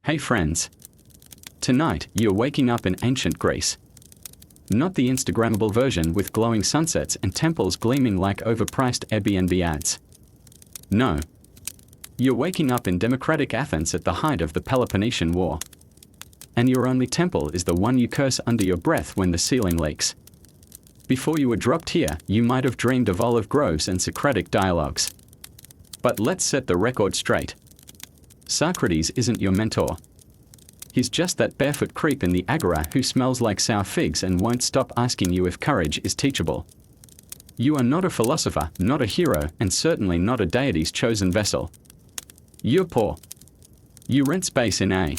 Hey friends. Tonight, you're waking up in ancient Greece. Not the Instagrammable version with glowing sunsets and temples gleaming like overpriced Airbnb ads. No. You're waking up in democratic Athens at the height of the Peloponnesian War. And your only temple is the one you curse under your breath when the ceiling leaks. Before you were dropped here, you might have dreamed of olive groves and Socratic dialogues. But let's set the record straight. Socrates isn't your mentor. He's just that barefoot creep in the agora who smells like sour figs and won't stop asking you if courage is teachable. You are not a philosopher, not a hero, and certainly not a deity's chosen vessel. You're poor. You rent space in a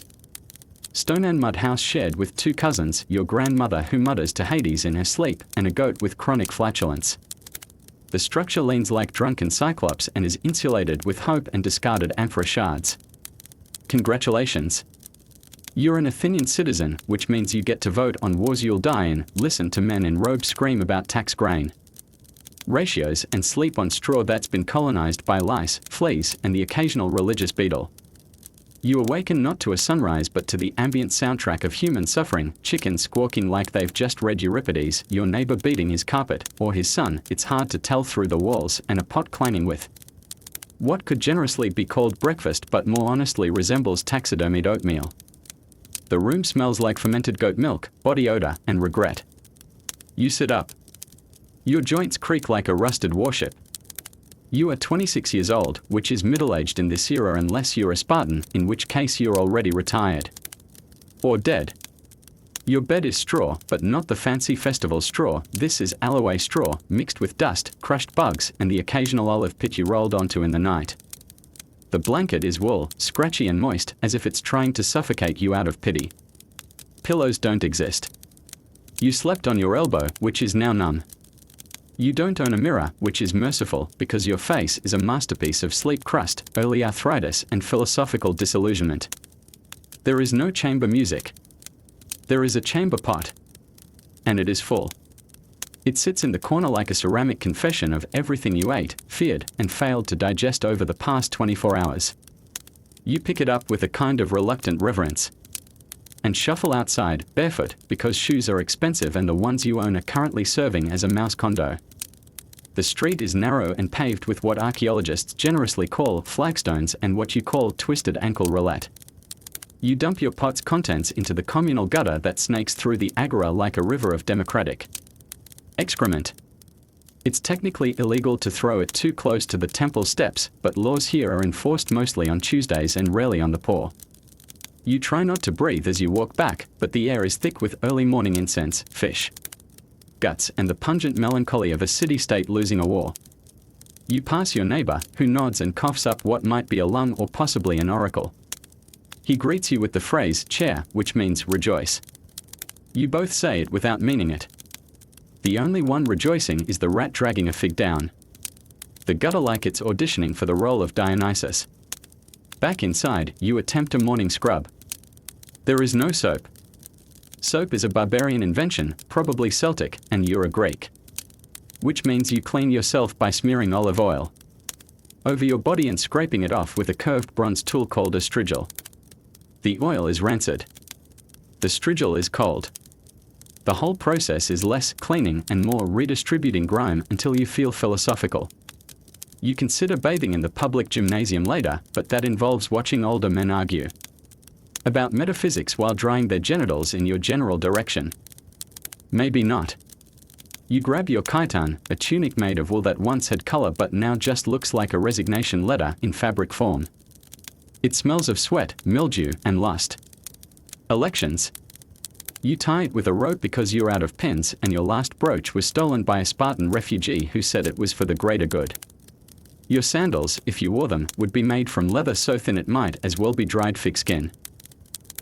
stone and mud house shared with two cousins, your grandmother who mutters to Hades in her sleep, and a goat with chronic flatulence. The structure leans like drunken Cyclops and is insulated with hope and discarded amphora shards. Congratulations. You're an Athenian citizen, which means you get to vote on wars you'll die in, listen to men in robes scream about tax grain ratios, and sleep on straw that's been colonized by lice, fleas, and the occasional religious beetle. You awaken not to a sunrise but to the ambient soundtrack of human suffering, chickens squawking like they've just read Euripides, your neighbor beating his carpet, or his son, it's hard to tell through the walls, and a pot clanging with what could generously be called breakfast but more honestly resembles taxidermied oatmeal. The room smells like fermented goat milk, body odor, and regret. You sit up. Your joints creak like a rusted warship. You are 26 years old, which is middle-aged in this era unless you're a Spartan, in which case you're already retired. Or dead. Your bed is straw, but not the fancy festival straw. This is aloe straw, mixed with dust, crushed bugs, and the occasional olive pit you rolled onto in the night. The blanket is wool, scratchy and moist, as if it's trying to suffocate you out of pity. Pillows don't exist. You slept on your elbow, which is now numb. You don't own a mirror, which is merciful, because your face is a masterpiece of sleep crust, early arthritis, and philosophical disillusionment. There is no chamber music. There is a chamber pot. And it is full. It sits in the corner like a ceramic confession of everything you ate, feared, and failed to digest over the past 24 hours. You pick it up with a kind of reluctant reverence. And shuffle outside, barefoot, because shoes are expensive and the ones you own are currently serving as a mouse condo. The street is narrow and paved with what archaeologists generously call flagstones and what you call twisted ankle roulette. You dump your pot's contents into the communal gutter that snakes through the agora like a river of democratic excrement. It's technically illegal to throw it too close to the temple steps, but laws here are enforced mostly on Tuesdays and rarely on the poor. You try not to breathe as you walk back, but the air is thick with early morning incense, fish guts, and the pungent melancholy of a city-state losing a war. You pass your neighbor, who nods and coughs up what might be a lung or possibly an oracle. He greets you with the phrase, chair, which means rejoice. You both say it without meaning it. The only one rejoicing is the rat dragging a fig down the gutter like it's auditioning for the role of Dionysus. Back inside, you attempt a morning scrub. There is no soap. Soap is a barbarian invention, probably Celtic, and you're a Greek. Which means you clean yourself by smearing olive oil over your body and scraping it off with a curved bronze tool called a strigil. The oil is rancid. The strigil is cold. The whole process is less cleaning and more redistributing grime until you feel philosophical. You consider bathing in the public gymnasium later, but that involves watching older men argue about metaphysics while drying their genitals in your general direction. Maybe not. You grab your chiton, a tunic made of wool that once had color but now just looks like a resignation letter in fabric form. It smells of sweat, mildew, and lust. Elections. You tie it with a rope because you're out of pins, and your last brooch was stolen by a Spartan refugee who said it was for the greater good. Your sandals, if you wore them, would be made from leather so thin it might as well be dried fig skin.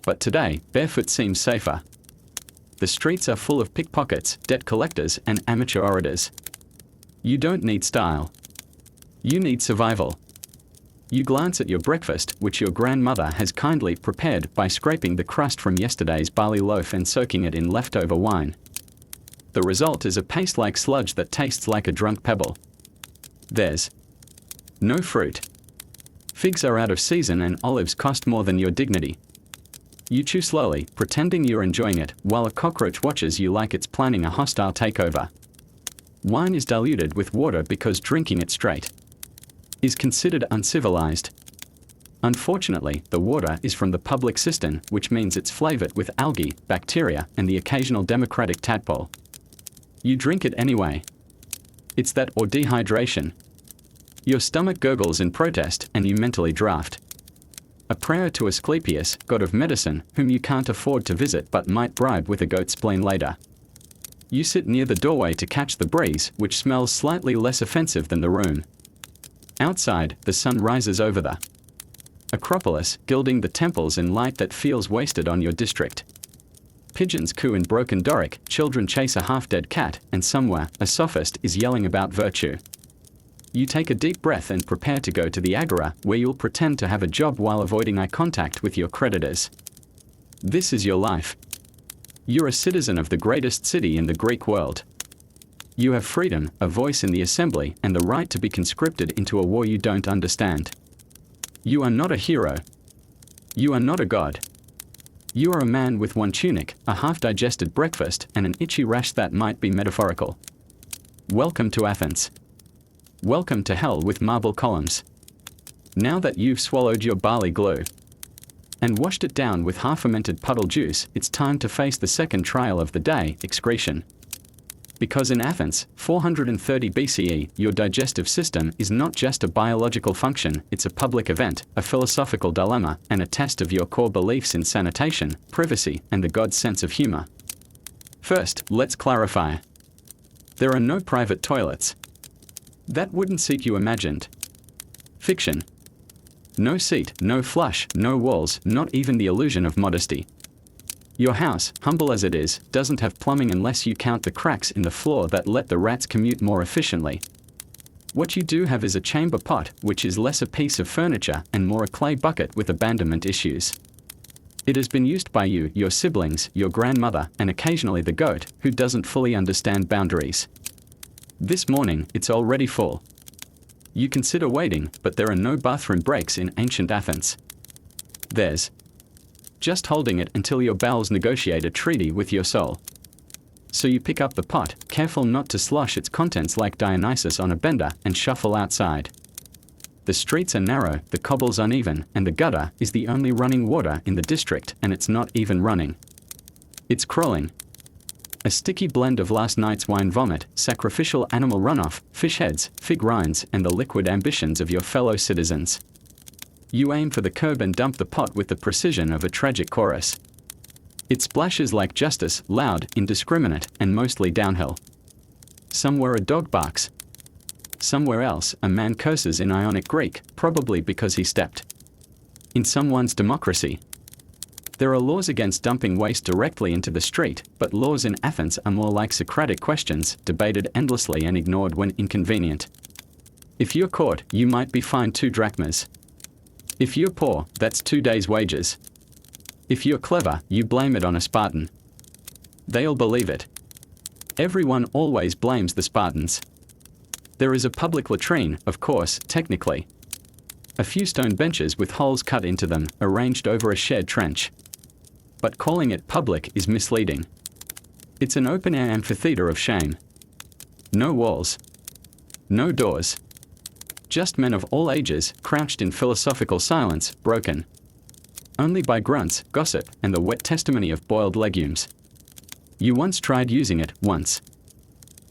But today, barefoot seems safer. The streets are full of pickpockets, debt collectors, and amateur orators. You don't need style. You need survival. You glance at your breakfast, which your grandmother has kindly prepared by scraping the crust from yesterday's barley loaf and soaking it in leftover wine. The result is a paste-like sludge that tastes like a drunk pebble. There's no fruit. Figs are out of season and olives cost more than your dignity. You chew slowly, pretending you're enjoying it, while a cockroach watches you like it's planning a hostile takeover. Wine is diluted with water because drinking it straight is considered uncivilized. Unfortunately, the water is from the public cistern, which means it's flavored with algae, bacteria, and the occasional democratic tadpole. You drink it anyway. It's that or dehydration. Your stomach gurgles in protest, and you mentally draft a prayer to Asclepius, god of medicine, whom you can't afford to visit but might bribe with a goat spleen later. You sit near the doorway to catch the breeze, which smells slightly less offensive than the room. Outside, the sun rises over the Acropolis, gilding the temples in light that feels wasted on your district. Pigeons coo in broken Doric, children chase a half-dead cat, and somewhere, a sophist is yelling about virtue. You take a deep breath and prepare to go to the agora, where you'll pretend to have a job while avoiding eye contact with your creditors. This is your life. You're a citizen of the greatest city in the Greek world. You have freedom, a voice in the assembly, and the right to be conscripted into a war you don't understand. You are not a hero. You are not a god. You are a man with one tunic, a half-digested breakfast, and an itchy rash that might be metaphorical. Welcome to Athens. Welcome to hell with marble columns. Now that you've swallowed your barley glue and washed it down with half-fermented puddle juice, it's time to face the second trial of the day, excretion. Because in Athens, 430 BCE, your digestive system is not just a biological function, it's a public event, a philosophical dilemma, and a test of your core beliefs in sanitation, privacy, and the god's sense of humor. First, let's clarify. There are no private toilets. That wooden seat you imagined. Fiction. No seat, no flush, no walls, not even the illusion of modesty. Your house, humble as it is, doesn't have plumbing unless you count the cracks in the floor that let the rats commute more efficiently. What you do have is a chamber pot, which is less a piece of furniture and more a clay bucket with abandonment issues. It has been used by you, your siblings, your grandmother, and occasionally the goat, who doesn't fully understand boundaries. This morning, it's already full. You consider waiting, but there are no bathroom breaks in ancient Athens. There's just holding it until your bowels negotiate a treaty with your soul. So you pick up the pot, careful not to slosh its contents like Dionysus on a bender, and shuffle outside. The streets are narrow, the cobbles uneven, and the gutter is the only running water in the district, and it's not even running. It's crawling. A sticky blend of last night's wine vomit, sacrificial animal runoff, fish heads, fig rinds, and the liquid ambitions of your fellow citizens. You aim for the curb and dump the pot with the precision of a tragic chorus. It splashes like justice, loud, indiscriminate, and mostly downhill. Somewhere a dog barks. Somewhere else, a man curses in Ionic Greek, probably because he stepped in someone's democracy. There are laws against dumping waste directly into the street, but laws in Athens are more like Socratic questions, debated endlessly and ignored when inconvenient. If you're caught, you might be fined 2 drachmas. If you're poor, that's 2 days' wages. If you're clever, you blame it on a Spartan. They'll believe it. Everyone always blames the Spartans. There is a public latrine, of course, technically. A few stone benches with holes cut into them, arranged over a shared trench. But calling it public is misleading. It's an open-air amphitheater of shame. No walls. No doors. Just men of all ages, crouched in philosophical silence, broken only by grunts, gossip, and the wet testimony of boiled legumes. You once tried using it, once.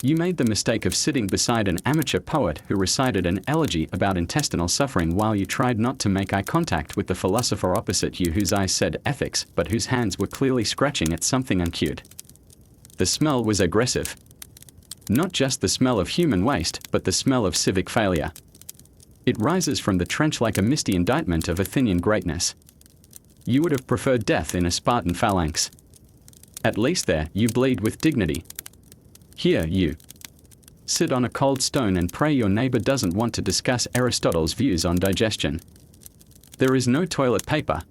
You made the mistake of sitting beside an amateur poet who recited an elegy about intestinal suffering while you tried not to make eye contact with the philosopher opposite you whose eyes said ethics, but whose hands were clearly scratching at something uncued. The smell was aggressive. Not just the smell of human waste, but the smell of civic failure. It rises from the trench like a misty indictment of Athenian greatness. You would have preferred death in a Spartan phalanx. At least there, you bleed with dignity. Here, you sit on a cold stone and pray your neighbor doesn't want to discuss Aristotle's views on digestion. There is no toilet paper.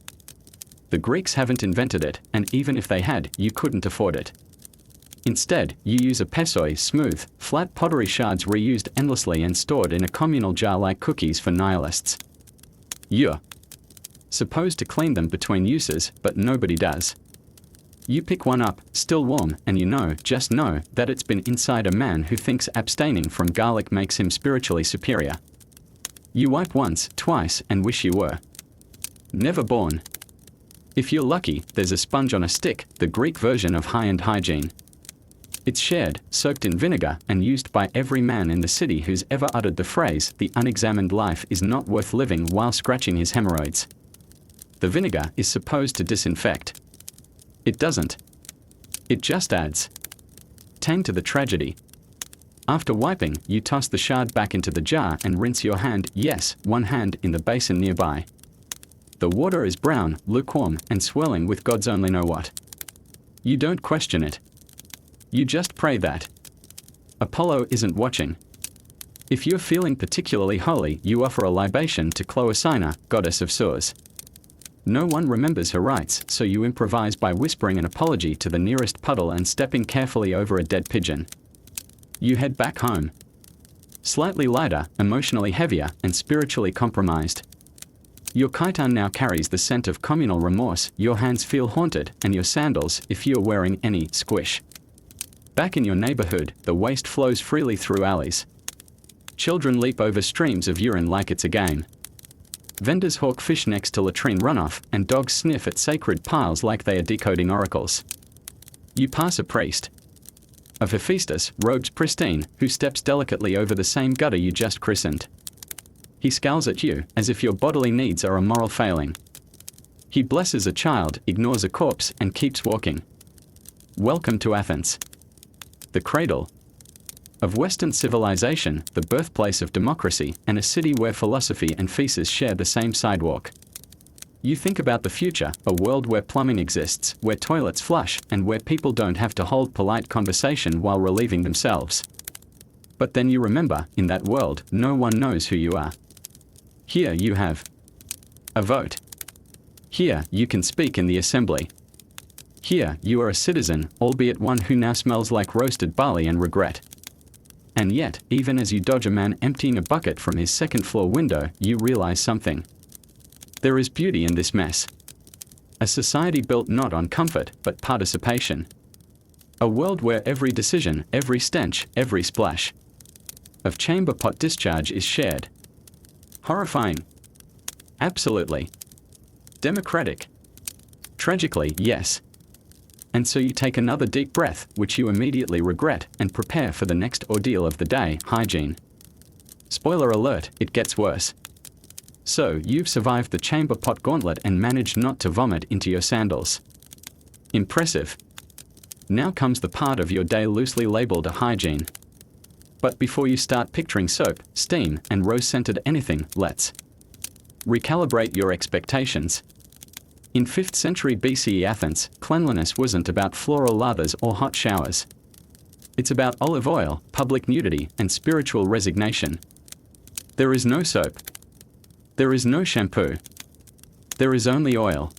The Greeks haven't invented it, and even if they had, you couldn't afford it. Instead, you use a pessoi, smooth, flat pottery shards reused endlessly and stored in a communal jar like cookies for nihilists. You're supposed to clean them between uses, but nobody does. You pick one up, still warm, and just know, that it's been inside a man who thinks abstaining from garlic makes him spiritually superior. You wipe once, twice, and wish you were never born. If you're lucky, there's a sponge on a stick, the Greek version of high-end hygiene. It's shared, soaked in vinegar, and used by every man in the city who's ever uttered the phrase, "The unexamined life is not worth living," while scratching his hemorrhoids. The vinegar is supposed to disinfect. It doesn't. It just adds tang to the tragedy. After wiping, you toss the shard back into the jar and rinse your hand, yes, one hand, in the basin nearby. The water is brown, lukewarm, and swirling with God's only know what. You don't question it. You just pray that Apollo isn't watching. If you're feeling particularly holy, you offer a libation to Cloacina, goddess of sewers. No one remembers her rites, so you improvise by whispering an apology to the nearest puddle and stepping carefully over a dead pigeon. You head back home. Slightly lighter, emotionally heavier, and spiritually compromised. Your chiton now carries the scent of communal remorse, your hands feel haunted, and your sandals, if you're wearing any, squish. Back in your neighborhood, the waste flows freely through alleys. Children leap over streams of urine like it's a game. Vendors hawk fish next to latrine runoff, and dogs sniff at sacred piles like they are decoding oracles. You pass a priest of Hephaestus, robes pristine, who steps delicately over the same gutter you just christened. He scowls at you, as if your bodily needs are a moral failing. He blesses a child, ignores a corpse, and keeps walking. Welcome to Athens, the cradle of Western civilization, the birthplace of democracy, and a city where philosophy and feces share the same sidewalk. You think about the future, a world where plumbing exists, where toilets flush, and where people don't have to hold polite conversation while relieving themselves. But then you remember, in that world, no one knows who you are. Here you have a vote. Here you can speak in the assembly. Here you are a citizen, albeit one who now smells like roasted barley and regret. And yet, even as you dodge a man emptying a bucket from his second-floor window, you realize something. There is beauty in this mess. A society built not on comfort, but participation. A world where every decision, every stench, every splash of chamber pot discharge is shared. Horrifying. Absolutely. Democratic. Tragically, yes. And so you take another deep breath, which you immediately regret, and prepare for the next ordeal of the day, hygiene. Spoiler alert, it gets worse. So, you've survived the chamber pot gauntlet and managed not to vomit into your sandals. Impressive. Now comes the part of your day loosely labeled a hygiene. But before you start picturing soap, steam, and rose-scented anything, let's recalibrate your expectations. In 5th century BCE Athens, cleanliness wasn't about floral lathers or hot showers. It's about olive oil, public nudity, and spiritual resignation. There is no soap. There is no shampoo. There is only oil.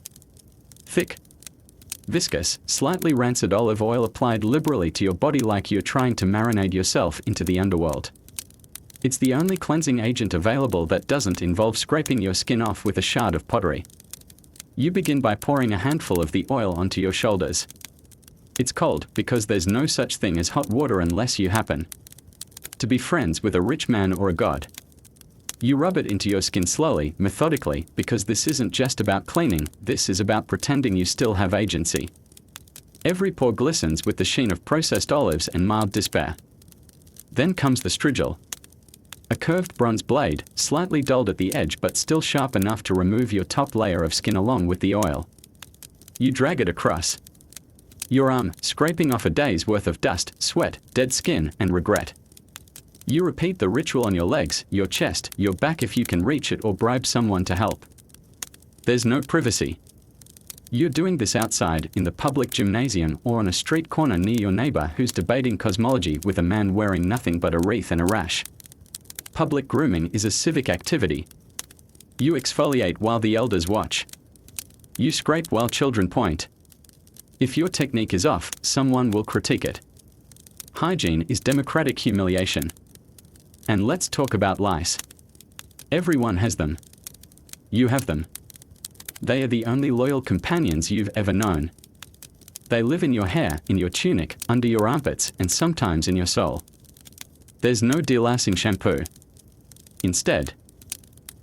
Thick, viscous, slightly rancid olive oil applied liberally to your body like you're trying to marinate yourself into the underworld. It's the only cleansing agent available that doesn't involve scraping your skin off with a shard of pottery. You begin by pouring a handful of the oil onto your shoulders. It's cold because there's no such thing as hot water unless you happen to be friends with a rich man or a god. You rub it into your skin slowly, methodically, because this isn't just about cleaning, this is about pretending you still have agency. Every pore glistens with the sheen of processed olives and mild despair. Then comes the strigil. A curved bronze blade, slightly dulled at the edge but still sharp enough to remove your top layer of skin along with the oil. You drag it across your arm, scraping off a day's worth of dust, sweat, dead skin, and regret. You repeat the ritual on your legs, your chest, your back if you can reach it or bribe someone to help. There's no privacy. You're doing this outside, in the public gymnasium, or on a street corner near your neighbor who's debating cosmology with a man wearing nothing but a wreath and a rash. Public grooming is a civic activity. You exfoliate while the elders watch. You scrape while children point. If your technique is off, someone will critique it. Hygiene is democratic humiliation. And let's talk about lice. Everyone has them. You have them. They are the only loyal companions you've ever known. They live in your hair, in your tunic, under your armpits, and sometimes in your soul. There's no delousing shampoo. Instead,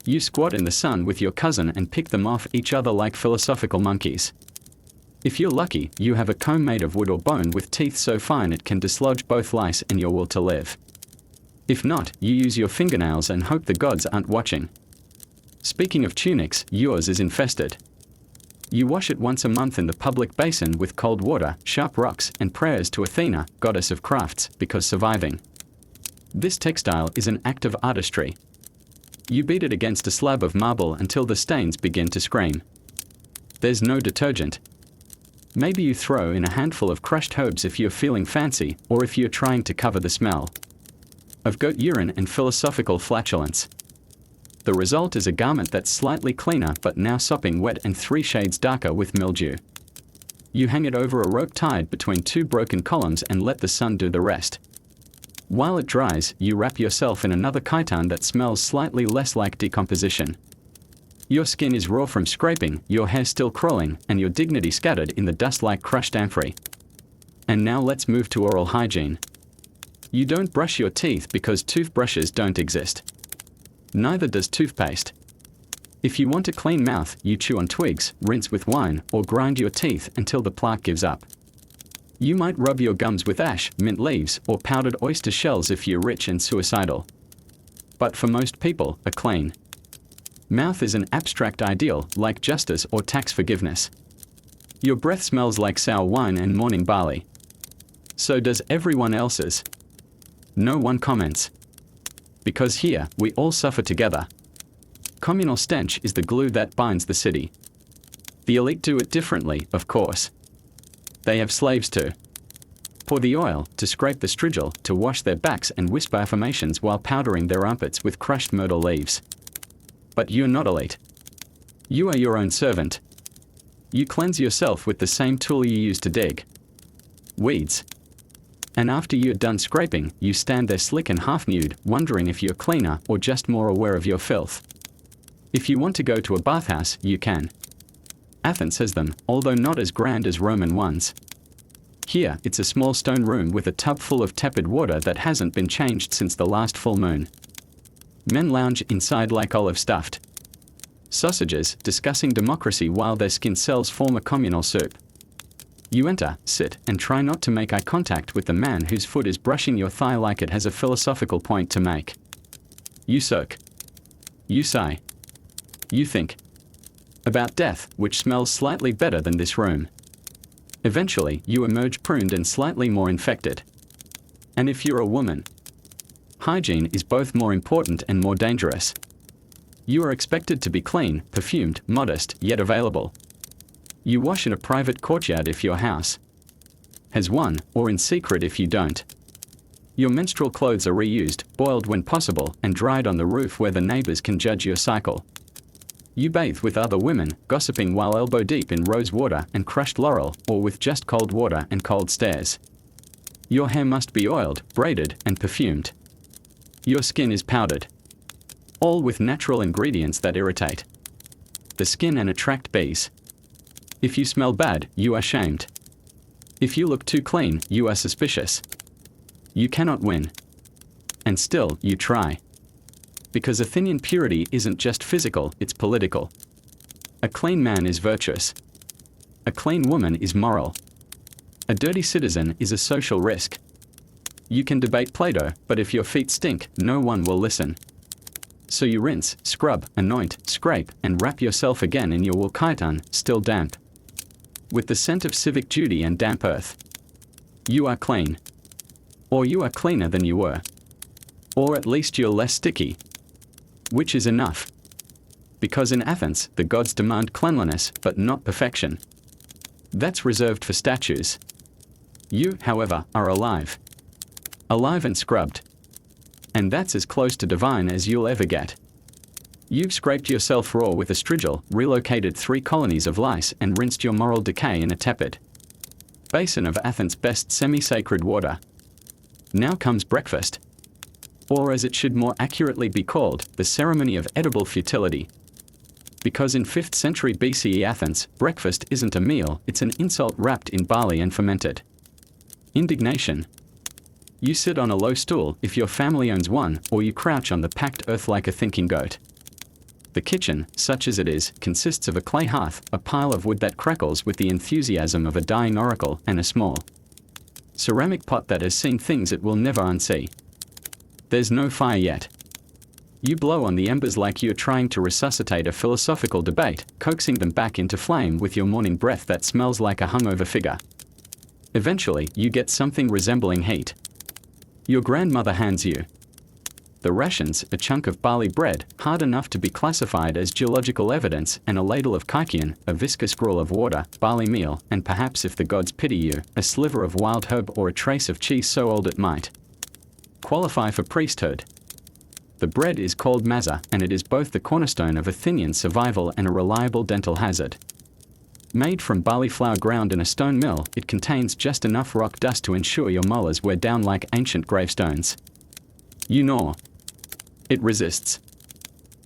you squat in the sun with your cousin and pick them off each other like philosophical monkeys. If you're lucky, you have a comb made of wood or bone with teeth so fine it can dislodge both lice and your will to live. If not, you use your fingernails and hope the gods aren't watching. Speaking of tunics, yours is infested. You wash it once a month in the public basin with cold water, sharp rocks, and prayers to Athena, goddess of crafts, because surviving. This textile is an act of artistry. You beat it against a slab of marble until the stains begin to scream. There's no detergent. Maybe you throw in a handful of crushed herbs if you're feeling fancy, or if you're trying to cover the smell of goat urine and philosophical flatulence. The result is a garment that's slightly cleaner but now sopping wet and 3 shades darker with mildew. You hang it over a rope tied between 2 broken columns and let the sun do the rest. While it dries, you wrap yourself in another chiton that smells slightly less like decomposition. Your skin is raw from scraping, your hair still crawling, and your dignity scattered in the dust like crushed amphorae. And now let's move to oral hygiene. You don't brush your teeth because toothbrushes don't exist. Neither does toothpaste. If you want a clean mouth, you chew on twigs, rinse with wine, or grind your teeth until the plaque gives up. You might rub your gums with ash, mint leaves, or powdered oyster shells if you're rich and suicidal. But for most people, a clean mouth is an abstract ideal, like justice or tax forgiveness. Your breath smells like sour wine and morning barley. So does everyone else's. No one comments. Because here, we all suffer together. Communal stench is the glue that binds the city. The elite do it differently, of course. They have slaves to pour the oil, to scrape the strigil, to wash their backs and whisper affirmations while powdering their armpits with crushed myrtle leaves. But you're not elite. You are your own servant. You cleanse yourself with the same tool you use to dig weeds. And after you're done scraping, you stand there slick and half-nude, wondering if you're cleaner or just more aware of your filth. If you want to go to a bathhouse, you can. Athens has them, although not as grand as Roman ones. Here, it's a small stone room with a tub full of tepid water that hasn't been changed since the last full moon. Men lounge inside like olive-stuffed sausages, discussing democracy while their skin cells form a communal soup. You enter, sit, and try not to make eye contact with the man whose foot is brushing your thigh like it has a philosophical point to make. You soak. You sigh. You think about death, which smells slightly better than this room. Eventually, you emerge pruned and slightly more infected. And if you're a woman, hygiene is both more important and more dangerous. You are expected to be clean, perfumed, modest, yet available. You wash in a private courtyard if your house has one, or in secret if you don't. Your menstrual clothes are reused, boiled when possible, and dried on the roof where the neighbors can judge your cycle. You bathe with other women, gossiping while elbow deep in rose water and crushed laurel, or with just cold water and cold stares. Your hair must be oiled, braided, and perfumed. Your skin is powdered. All with natural ingredients that irritate the skin and attract bees. If you smell bad, you are shamed. If you look too clean, you are suspicious. You cannot win. And still, you try. Because Athenian purity isn't just physical, it's political. A clean man is virtuous. A clean woman is moral. A dirty citizen is a social risk. You can debate Plato, but if your feet stink, no one will listen. So you rinse, scrub, anoint, scrape, and wrap yourself again in your wool chiton, still damp, with the scent of civic duty and damp earth. You are clean. Or you are cleaner than you were. Or at least you're less sticky. Which is enough. Because in Athens, the gods demand cleanliness, but not perfection. That's reserved for statues. You, however, are alive. Alive and scrubbed. And that's as close to divine as you'll ever get. You've scraped yourself raw with a strigil, relocated 3 colonies of lice, and rinsed your moral decay in a tepid basin of Athens' best semi-sacred water. Now comes breakfast. Or as it should more accurately be called, the ceremony of edible futility. Because in 5th century BCE Athens, breakfast isn't a meal, it's an insult wrapped in barley and fermented. Indignation. You sit on a low stool if your family owns one, or you crouch on the packed earth like a thinking goat. The kitchen, such as it is, consists of a clay hearth, a pile of wood that crackles with the enthusiasm of a dying oracle, and a small ceramic pot that has seen things it will never unsee. There's no fire yet. You blow on the embers like you're trying to resuscitate a philosophical debate, coaxing them back into flame with your morning breath that smells like a hungover figure. Eventually, you get something resembling heat. Your grandmother hands you the rations, a chunk of barley bread, hard enough to be classified as geological evidence, and a ladle of kykeon, a viscous gruel of water, barley meal, and perhaps, if the gods pity you, a sliver of wild herb or a trace of cheese so old it might qualify for priesthood. The bread is called maza, and it is both the cornerstone of Athenian survival and a reliable dental hazard. Made from barley flour ground in a stone mill, it contains just enough rock dust to ensure your molars wear down like ancient gravestones. You gnaw. It resists.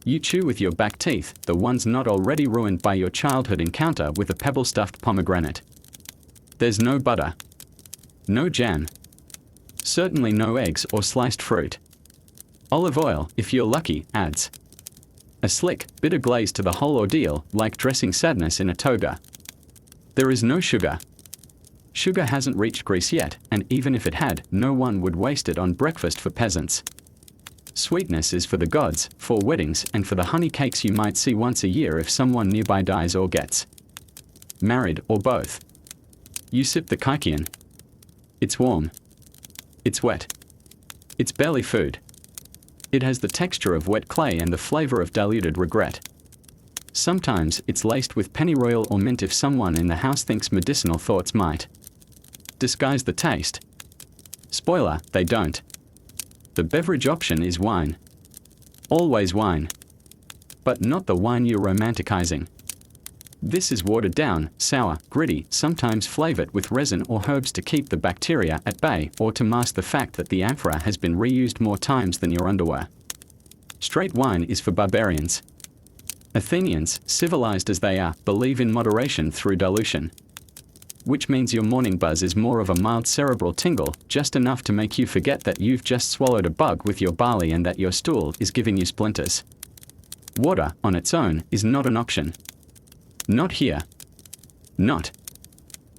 You chew with your back teeth, the ones not already ruined by your childhood encounter with a pebble-stuffed pomegranate. There's no butter. No jam. Certainly no eggs or sliced fruit. Olive oil, if you're lucky, adds a slick, bitter glaze to the whole ordeal, like dressing sadness in a toga. There is no sugar. Sugar hasn't reached Greece yet, and even if it had, no one would waste it on breakfast for peasants. Sweetness is for the gods, for weddings, and for the honey cakes you might see once a year if someone nearby dies or gets married, or both. You sip the kykeon. It's warm. It's wet. It's barely food. It has the texture of wet clay and the flavor of diluted regret. Sometimes it's laced with pennyroyal or mint if someone in the house thinks medicinal thoughts might disguise the taste. Spoiler, they don't. The beverage option is wine. Always wine. But not the wine you're romanticizing. This is watered down, sour, gritty, sometimes flavored with resin or herbs to keep the bacteria at bay or to mask the fact that the amphora has been reused more times than your underwear. Straight wine is for barbarians. Athenians, civilized as they are, believe in moderation through dilution. Which means your morning buzz is more of a mild cerebral tingle, just enough to make you forget that you've just swallowed a bug with your barley and that your stool is giving you splinters. Water, on its own, is not an option. Not here. Not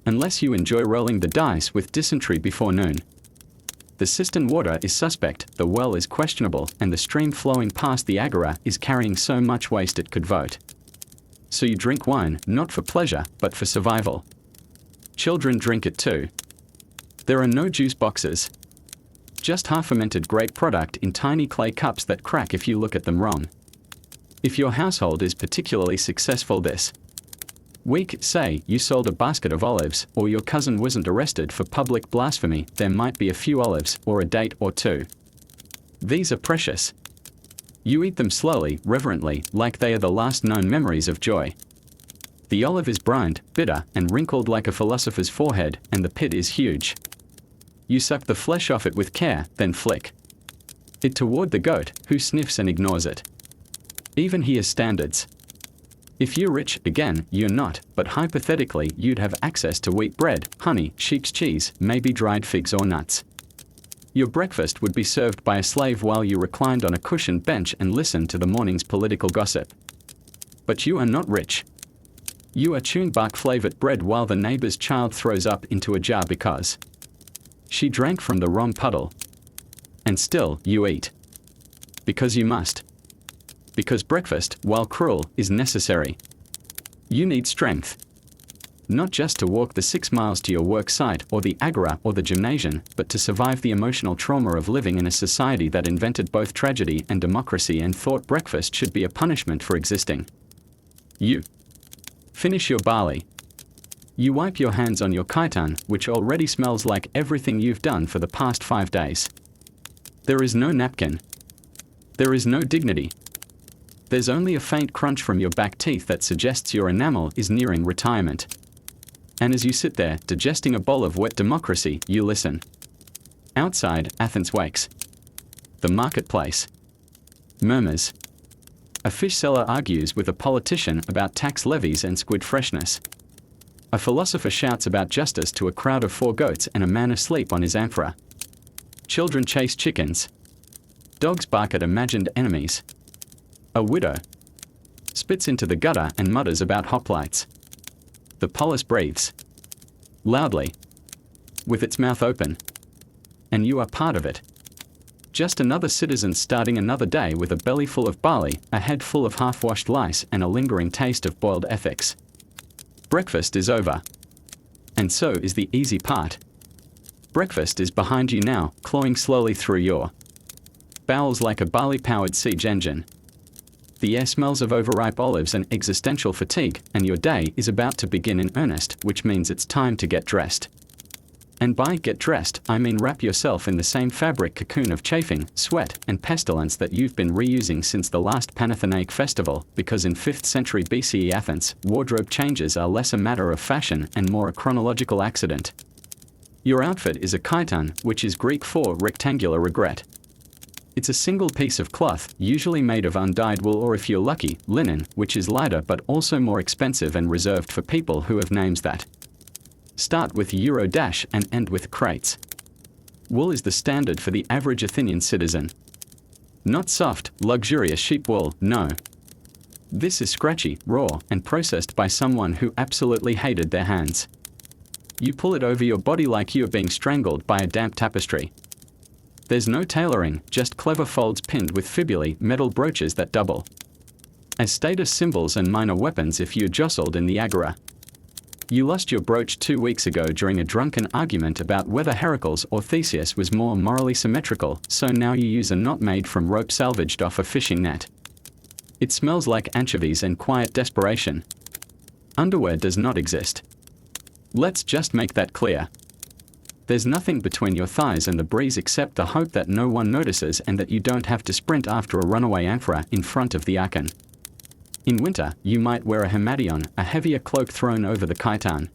unless you enjoy rolling the dice with dysentery before noon. The cistern water is suspect, the well is questionable, and the stream flowing past the agora is carrying so much waste it could vote. So you drink wine, not for pleasure, but for survival. Children drink it too. There are no juice boxes. Just half-fermented grape product in tiny clay cups that crack if you look at them wrong. If your household is particularly successful this week, say, you sold a basket of olives, or your cousin wasn't arrested for public blasphemy, there might be a few olives, or a date or two. These are precious. You eat them slowly, reverently, like they are the last known memories of joy. The olive is brined, bitter, and wrinkled like a philosopher's forehead, and the pit is huge. You suck the flesh off it with care, then flick it toward the goat, who sniffs and ignores it. Even he has standards. If you're rich, again, you're not, but hypothetically you'd have access to wheat bread, honey, sheep's cheese, maybe dried figs or nuts. Your breakfast would be served by a slave while you reclined on a cushioned bench and listened to the morning's political gossip. But you are not rich. You are chewing bark-flavored bread while the neighbor's child throws up into a jar because she drank from the wrong puddle. And still, you eat. Because you must. Because breakfast, while cruel, is necessary. You need strength. Not just to walk the 6 miles to your work site or the agora or the gymnasium, but to survive the emotional trauma of living in a society that invented both tragedy and democracy and thought breakfast should be a punishment for existing. You finish your barley. You wipe your hands on your kykeon, which already smells like everything you've done for the past 5 days. There is no napkin. There is no dignity. There's only a faint crunch from your back teeth that suggests your enamel is nearing retirement. And as you sit there, digesting a bowl of wet democracy, you listen. Outside, Athens wakes. The marketplace murmurs. A fish seller argues with a politician about tax levies and squid freshness. A philosopher shouts about justice to a crowd of 4 goats and a man asleep on his amphora. Children chase chickens. Dogs bark at imagined enemies. A widow spits into the gutter and mutters about hoplites. The polis breathes loudly with its mouth open. And you are part of it. Just another citizen starting another day with a belly full of barley, a head full of half-washed lice, and a lingering taste of boiled ethics. Breakfast is over. And so is the easy part. Breakfast is behind you now, clawing slowly through your bowels like a barley-powered siege engine. The air smells of overripe olives and existential fatigue, and your day is about to begin in earnest, which means it's time to get dressed. And by get dressed, I mean wrap yourself in the same fabric cocoon of chafing, sweat, and pestilence that you've been reusing since the last Panathenaic festival, because in 5th century BCE Athens, wardrobe changes are less a matter of fashion and more a chronological accident. Your outfit is a chiton, which is Greek for rectangular regret. It's a single piece of cloth, usually made of undyed wool or, if you're lucky, linen, which is lighter but also more expensive and reserved for people who have names that start with Euro dash and end with crates. Wool is the standard for the average Athenian citizen. Not soft, luxurious sheep wool, no. This is scratchy, raw, and processed by someone who absolutely hated their hands. You pull it over your body like you're being strangled by a damp tapestry. There's no tailoring, just clever folds pinned with fibulae, metal brooches that double as status symbols and minor weapons if you're jostled in the agora. You lost your brooch 2 weeks ago during a drunken argument about whether Heracles or Theseus was more morally symmetrical, so now you use a knot made from rope salvaged off a fishing net. It smells like anchovies and quiet desperation. Underwear does not exist. Let's just make that clear. There's nothing between your thighs and the breeze except the hope that no one notices and that you don't have to sprint after a runaway amphora in front of the Achan. In winter, you might wear a himation, a heavier cloak thrown over the chiton.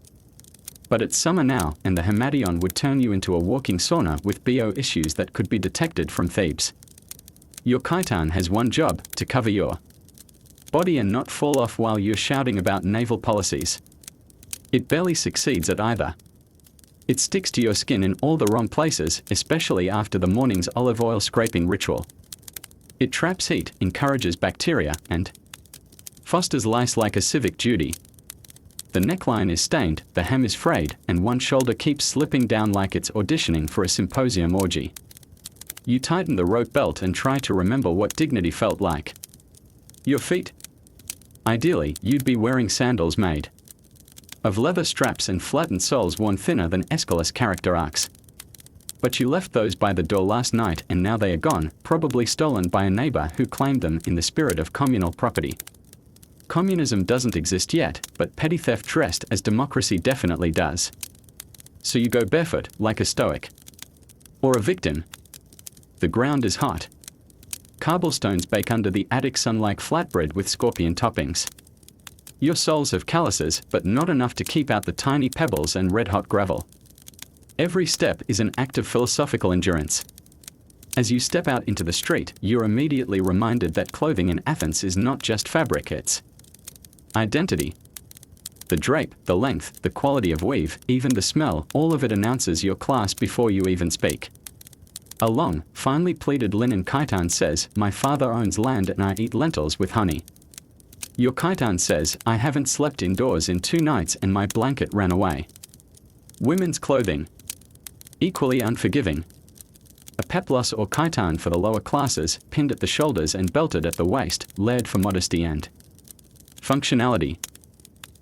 But it's summer now, and the himation would turn you into a walking sauna with BO issues that could be detected from Thebes. Your chiton has one job, to cover your body and not fall off while you're shouting about naval policies. It barely succeeds at either. It sticks to your skin in all the wrong places, especially after the morning's olive oil scraping ritual. It traps heat, encourages bacteria, and fosters lice like a civic duty. The neckline is stained, the hem is frayed, and one shoulder keeps slipping down like it's auditioning for a symposium orgy. You tighten the rope belt and try to remember what dignity felt like. Your feet? Ideally, you'd be wearing sandals made of leather straps and flattened soles worn thinner than Aeschylus' character arcs. But you left those by the door last night and now they are gone, probably stolen by a neighbor who claimed them in the spirit of communal property. Communism doesn't exist yet, but petty theft dressed as democracy definitely does. So you go barefoot, like a stoic. Or a victim. The ground is hot. Cobblestones bake under the attic sun like flatbread with scorpion toppings. Your soles have calluses, but not enough to keep out the tiny pebbles and red-hot gravel. Every step is an act of philosophical endurance. As you step out into the street, you're immediately reminded that clothing in Athens is not just fabric, it's identity. The drape, the length, the quality of weave, even the smell, all of it announces your class before you even speak. A long, finely pleated linen chiton says, "My father owns land and I eat lentils with honey." Your chiton says, "I haven't slept indoors in 2 nights and my blanket ran away." Women's clothing. Equally unforgiving. A peplos or chiton for the lower classes, pinned at the shoulders and belted at the waist, layered for modesty and functionality.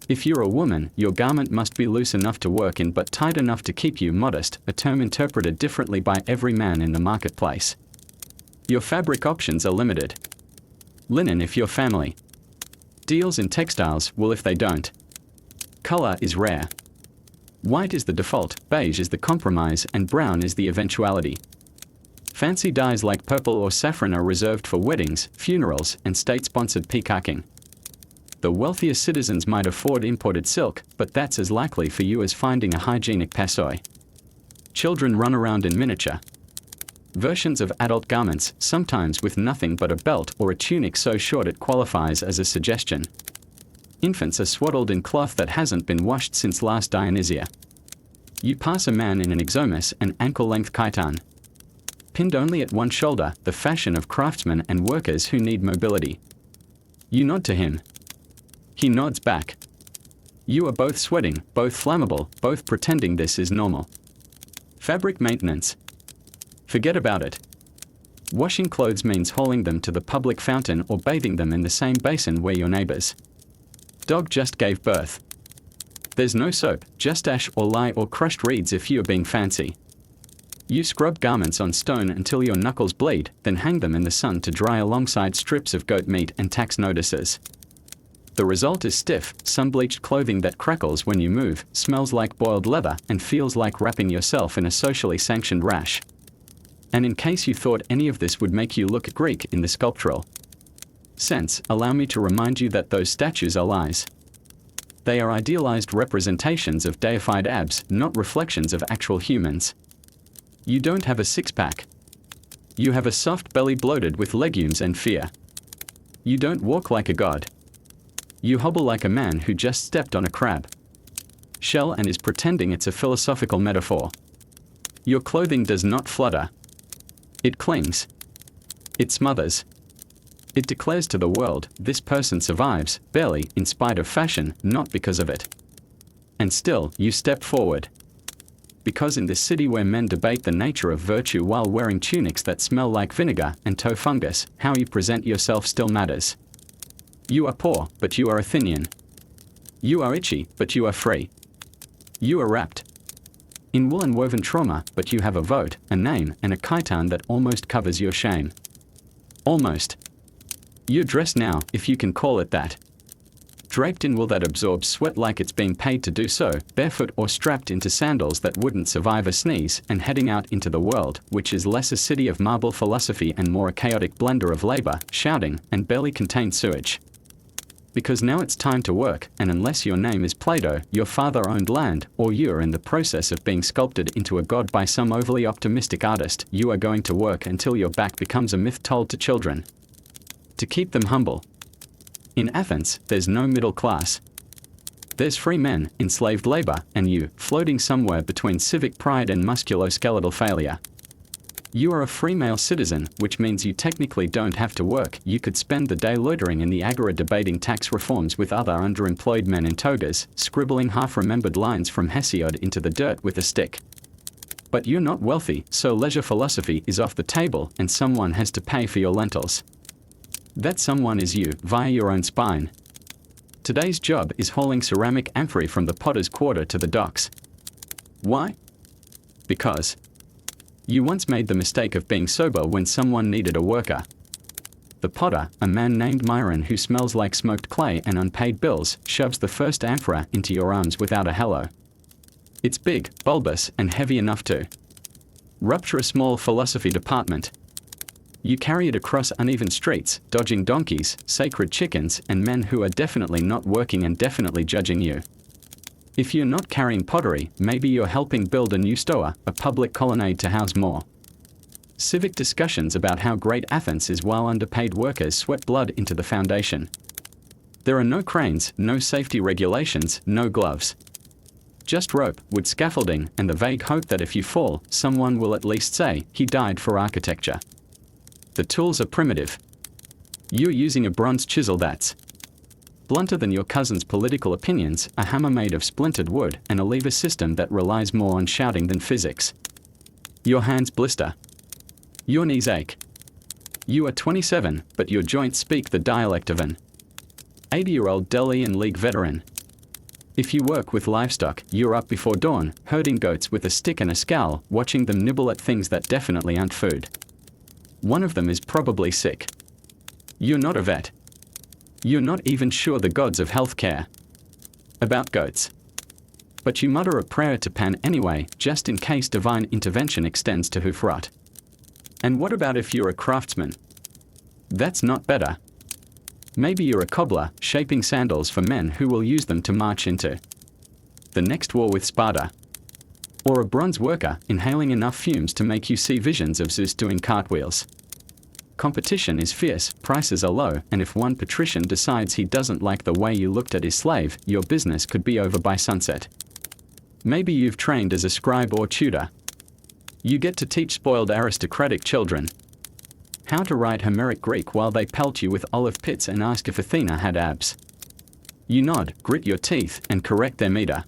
If you're a woman, your garment must be loose enough to work in but tight enough to keep you modest, a term interpreted differently by every man in the marketplace. Your fabric options are limited. Linen if you're family. Deals in textiles, wool if they don't. Color is rare. White is the default, beige is the compromise, and brown is the eventuality. Fancy dyes like purple or saffron are reserved for weddings, funerals, and state-sponsored peacocking. The wealthiest citizens might afford imported silk, but that's as likely for you as finding a hygienic passoi. Children run around in miniature. Versions of adult garments, sometimes with nothing but a belt or a tunic so short it qualifies as a suggestion. Infants are swaddled in cloth that hasn't been washed since last Dionysia. You pass a man in an exomus and ankle-length chiton. Pinned only at one shoulder, the fashion of craftsmen and workers who need mobility. You nod to him. He nods back. You are both sweating, both flammable, both pretending this is normal. Fabric maintenance. Forget about it. Washing clothes means hauling them to the public fountain or bathing them in the same basin where your neighbors. Dog just gave birth. There's no soap, just ash or lye or crushed reeds if you're being fancy. You scrub garments on stone until your knuckles bleed, then hang them in the sun to dry alongside strips of goat meat and tax notices. The result is stiff, sun-bleached clothing that crackles when you move, smells like boiled leather, and feels like wrapping yourself in a socially sanctioned rash. And in case you thought any of this would make you look Greek in the sculptural sense, allow me to remind you that those statues are lies. They are idealized representations of deified abs, not reflections of actual humans. You don't have a six-pack. You have a soft belly bloated with legumes and fear. You don't walk like a god. You hobble like a man who just stepped on a crab shell and is pretending it's a philosophical metaphor. Your clothing does not flutter. It clings. It smothers. It declares to the world, this person survives, barely, in spite of fashion, not because of it. And still, you step forward. Because in this city where men debate the nature of virtue while wearing tunics that smell like vinegar and toe fungus, how you present yourself still matters. You are poor, but you are Athenian. You are itchy, but you are free. You are wrapped in woolen woven trauma, but you have a vote, a name, and a chiton that almost covers your shame. Almost. You're dressed now, if you can call it that. Draped in wool that absorbs sweat like it's being paid to do so, barefoot or strapped into sandals that wouldn't survive a sneeze, and heading out into the world, which is less a city of marble philosophy and more a chaotic blender of labor, shouting, and barely contained sewage. Because now it's time to work, and unless your name is Plato, your father-owned land, or you're in the process of being sculpted into a god by some overly optimistic artist, you are going to work until your back becomes a myth told to children. To keep them humble. In Athens, there's no middle class. There's free men, enslaved labor, and you, floating somewhere between civic pride and musculoskeletal failure. You are a free male citizen, which means you technically don't have to work. You could spend the day loitering in the agora debating tax reforms with other underemployed men in togas, scribbling half-remembered lines from Hesiod into the dirt with a stick. But you're not wealthy, so leisure philosophy is off the table, and someone has to pay for your lentils. That someone is you, via your own spine. Today's job is hauling ceramic amphorae from the potter's quarter to the docks. Why? Because you once made the mistake of being sober when someone needed a worker. The potter, a man named Myron who smells like smoked clay and unpaid bills, shoves the first amphora into your arms without a hello. It's big, bulbous, and heavy enough to rupture a small philosophy department. You carry it across uneven streets, dodging donkeys, sacred chickens, and men who are definitely not working and definitely judging you. If you're not carrying pottery, maybe you're helping build a new stoa, a public colonnade to house more civic discussions about how great Athens is while underpaid workers sweat blood into the foundation. There are no cranes, no safety regulations, no gloves. Just rope, wood scaffolding, and the vague hope that if you fall, someone will at least say, he died for architecture. The tools are primitive. You're using a bronze chisel that's blunter than your cousin's political opinions, a hammer made of splintered wood, and a lever system that relies more on shouting than physics. Your hands blister. Your knees ache. You are 27, but your joints speak the dialect of an 80-year-old Delian League veteran. If you work with livestock, you're up before dawn, herding goats with a stick and a scowl, watching them nibble at things that definitely aren't food. One of them is probably sick. You're not a vet. You're not even sure the gods of health care about goats. But you mutter a prayer to Pan anyway, just in case divine intervention extends to hoof rot. And what about if you're a craftsman? That's not better. Maybe you're a cobbler, shaping sandals for men who will use them to march into the next war with Sparta. Or a bronze worker inhaling enough fumes to make you see visions of Zeus doing cartwheels. Competition is fierce, prices are low, and if one patrician decides he doesn't like the way you looked at his slave, your business could be over by sunset. Maybe you've trained as a scribe or tutor. You get to teach spoiled aristocratic children how to write Homeric Greek while they pelt you with olive pits and ask if Athena had abs. You nod, grit your teeth, and correct their meter.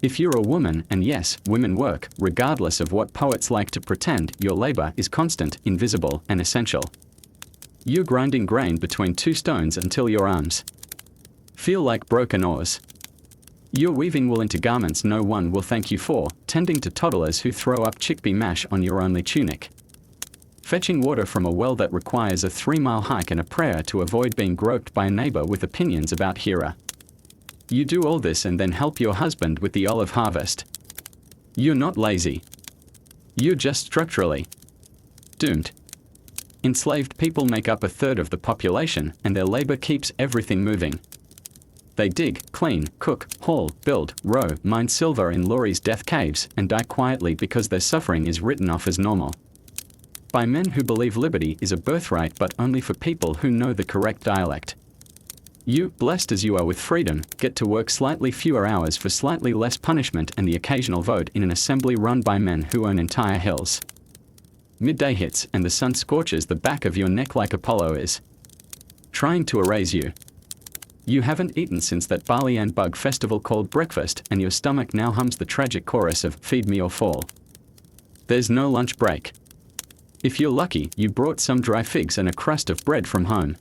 If you're a woman, and yes, women work, regardless of what poets like to pretend, your labor is constant, invisible, and essential. You're grinding grain between two stones until your arms feel like broken oars. You're weaving wool into garments no one will thank you for, tending to toddlers who throw up chickpea mash on your only tunic. Fetching water from a well that requires a 3-mile hike and a prayer to avoid being groped by a neighbor with opinions about Hera. You do all this and then help your husband with the olive harvest. You're not lazy. You're just structurally doomed. Enslaved people make up 1/3 of the population, and their labor keeps everything moving. They dig, clean, cook, haul, build, row, mine silver in Laurie's death caves, and die quietly because their suffering is written off as normal. By men who believe liberty is a birthright but only for people who know the correct dialect. You, blessed as you are with freedom, get to work slightly fewer hours for slightly less punishment and the occasional vote in an assembly run by men who own entire hills. Midday hits and the sun scorches the back of your neck like Apollo is trying to erase you. You haven't eaten since that barley and bug festival called breakfast, and your stomach now hums the tragic chorus of Feed Me or Fall. There's no lunch break. If you're lucky, you brought some dry figs and a crust of bread from home.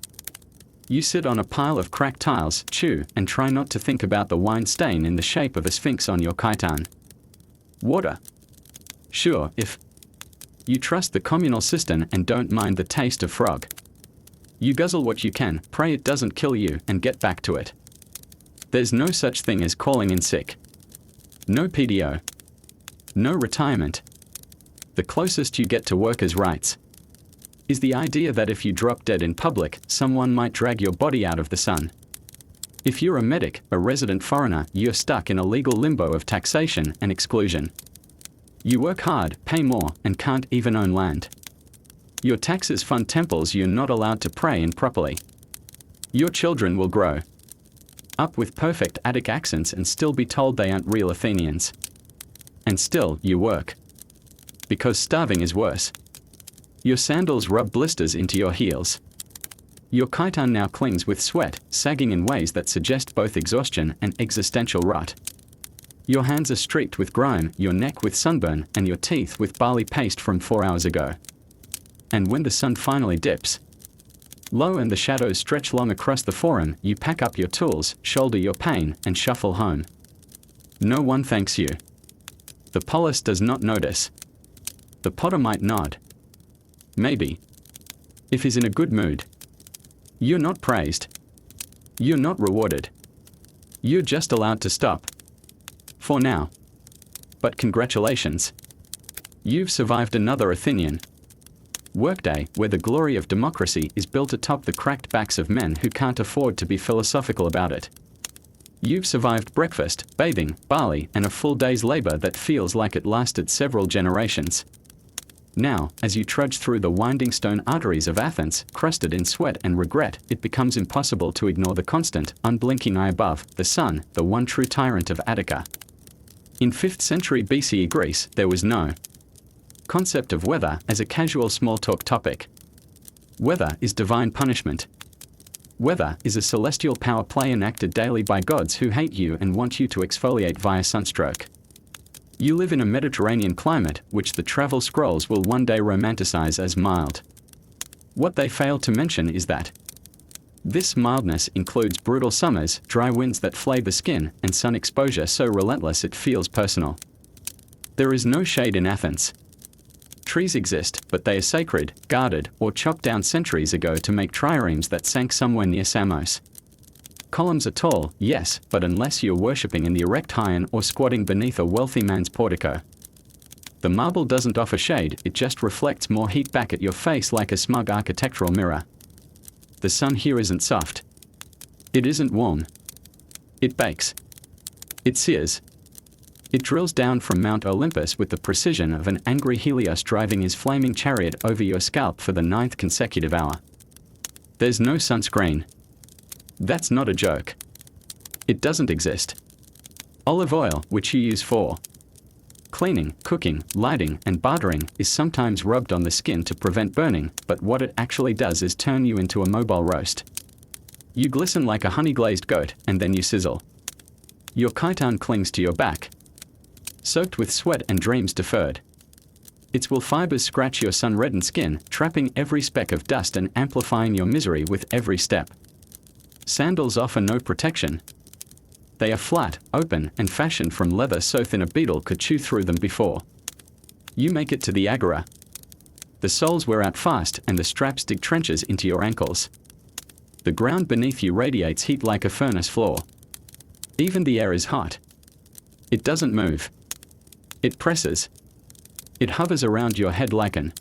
You sit on a pile of cracked tiles, chew, and try not to think about the wine stain in the shape of a sphinx on your chiton. Water. Sure, if you trust the communal cistern and don't mind the taste of frog. You guzzle what you can, pray it doesn't kill you, and get back to it. There's no such thing as calling in sick. No PDO. No retirement. The closest you get to workers' rights is the idea that if you drop dead in public, someone might drag your body out of the sun. If you're a medic, a resident foreigner, you're stuck in a legal limbo of taxation and exclusion. You work hard, pay more, and can't even own land. Your taxes fund temples you're not allowed to pray in properly. Your children will grow up with perfect Attic accents and still be told they aren't real Athenians. And still, you work. Because starving is worse. Your sandals rub blisters into your heels. Your chiton now clings with sweat, sagging in ways that suggest both exhaustion and existential rot. Your hands are streaked with grime, your neck with sunburn, and your teeth with barley paste from 4 hours ago. And when the sun finally dips low and the shadows stretch long across the forum, you pack up your tools, shoulder your pain, and shuffle home. No one thanks you. The polis does not notice. The potter might nod. Maybe. If he's in a good mood. You're not praised. You're not rewarded. You're just allowed to stop. For now. But congratulations. You've survived another Athenian workday where the glory of democracy is built atop the cracked backs of men who can't afford to be philosophical about it. You've survived breakfast, bathing, barley, and a full day's labor that feels like it lasted several generations. Now, as you trudge through the winding stone arteries of Athens, crusted in sweat and regret, it becomes impossible to ignore the constant, unblinking eye above, the sun, the one true tyrant of Attica. In 5th century BCE Greece, there was no concept of weather as a casual small-talk topic. Weather is divine punishment. Weather is a celestial power play enacted daily by gods who hate you and want you to exfoliate via sunstroke. You live in a Mediterranean climate, which the travel scrolls will one day romanticize as mild. What they fail to mention is that this mildness includes brutal summers, dry winds that flay the skin, and sun exposure so relentless it feels personal. There is no shade in Athens. Trees exist, but they are sacred, guarded, or chopped down centuries ago to make triremes that sank somewhere near Samos. Columns are tall, yes, but unless you're worshipping in the erect heion or squatting beneath a wealthy man's portico. The marble doesn't offer shade, it just reflects more heat back at your face like a smug architectural mirror. The sun here isn't soft. It isn't warm. It bakes. It sears. It drills down from Mount Olympus with the precision of an angry Helios driving his flaming chariot over your scalp for the 9th consecutive hour. There's no sunscreen. That's not a joke. It doesn't exist. Olive oil, which you use for cleaning, cooking, lighting, and bartering, is sometimes rubbed on the skin to prevent burning, but what it actually does is turn you into a mobile roast. You glisten like a honey-glazed goat, and then you sizzle. Your chiton clings to your back, soaked with sweat and dreams deferred. Its wool fibers scratch your sun-reddened skin, trapping every speck of dust and amplifying your misery with every step. Sandals offer no protection. They are flat, open, and fashioned from leather so thin a beetle could chew through them before you make it to the agora. The soles wear out fast and the straps dig trenches into your ankles. The ground beneath you radiates heat like a furnace floor. Even the air is hot. It doesn't move. It presses. It hovers around your head like an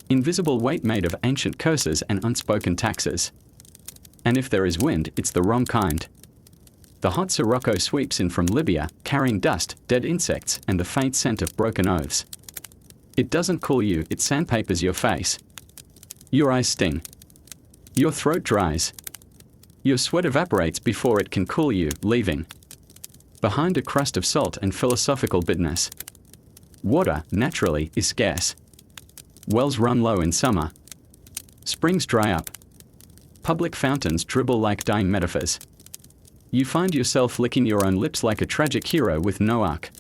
invisible weight made of ancient curses and unspoken taxes. And if there is wind, it's the wrong kind. The hot sirocco sweeps in from Libya, carrying dust, dead insects, and the faint scent of broken oaths. It doesn't cool you, it sandpapers your face. Your eyes sting. Your throat dries. Your sweat evaporates before it can cool you, leaving behind a crust of salt and philosophical bitterness. Water, naturally, is scarce. Wells run low in summer. Springs dry up. Public fountains dribble like dying metaphors. You find yourself licking your own lips like a tragic hero with no arc.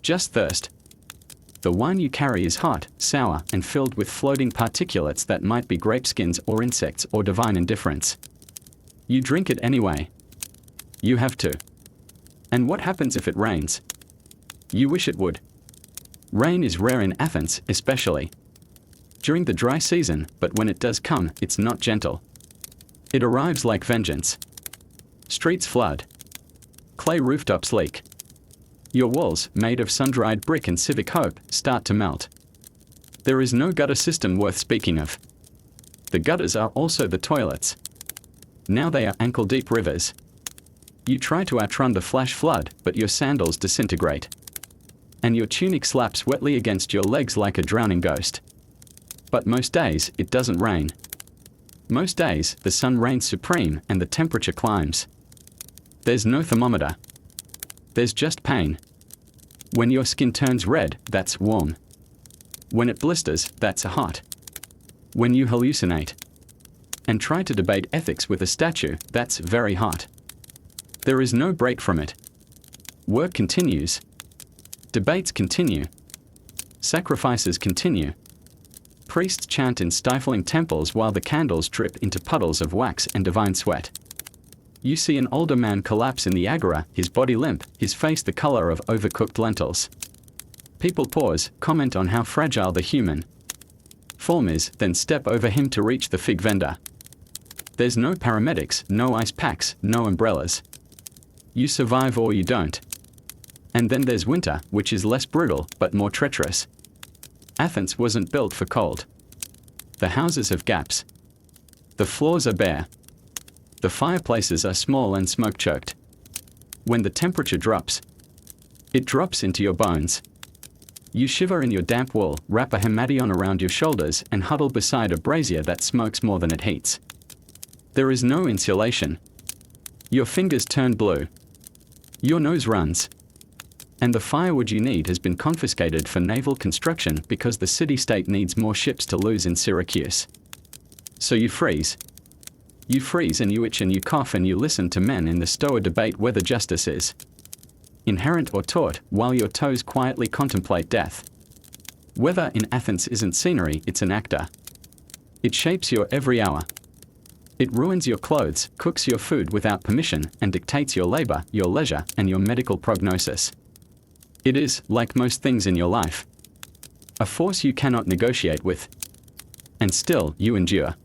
Just thirst. The wine you carry is hot, sour, and filled with floating particulates that might be grape skins or insects or divine indifference. You drink it anyway. You have to. And what happens if it rains? You wish it would. Rain is rare in Athens, especially during the dry season, but when it does come, it's not gentle. It arrives like vengeance. Streets flood. Clay rooftops leak. Your walls, made of sun-dried brick and civic hope, start to melt. There is no gutter system worth speaking of. The gutters are also the toilets. Now they are ankle-deep rivers. You try to outrun the flash flood, but your sandals disintegrate. And your tunic slaps wetly against your legs like a drowning ghost. But most days, it doesn't rain. Most days, the sun reigns supreme and the temperature climbs. There's no thermometer. There's just pain. When your skin turns red, that's warm. When it blisters, that's hot. When you hallucinate and try to debate ethics with a statue, that's very hot. There is no break from it. Work continues. Debates continue. Sacrifices continue. Priests chant in stifling temples while the candles drip into puddles of wax and divine sweat. You see an older man collapse in the agora, his body limp, his face the color of overcooked lentils. People pause, comment on how fragile the human form is, then step over him to reach the fig vendor. There's no paramedics, no ice packs, no umbrellas. You survive or you don't. And then there's winter, which is less brutal, but more treacherous. Athens wasn't built for cold. The houses have gaps. The floors are bare. The fireplaces are small and smoke-choked. When the temperature drops, it drops into your bones. You shiver in your damp wool, wrap a hemation around your shoulders, and huddle beside a brazier that smokes more than it heats. There is no insulation. Your fingers turn blue. Your nose runs. And the firewood you need has been confiscated for naval construction because the city-state needs more ships to lose in Syracuse. So you freeze. You freeze and you itch and you cough and you listen to men in the Stoa debate whether justice is inherent or taught, while your toes quietly contemplate death. Weather in Athens isn't scenery, it's an actor. It shapes your every hour. It ruins your clothes, cooks your food without permission, and dictates your labor, your leisure, and your medical prognosis. It is, like most things in your life, a force you cannot negotiate with. And still, you endure.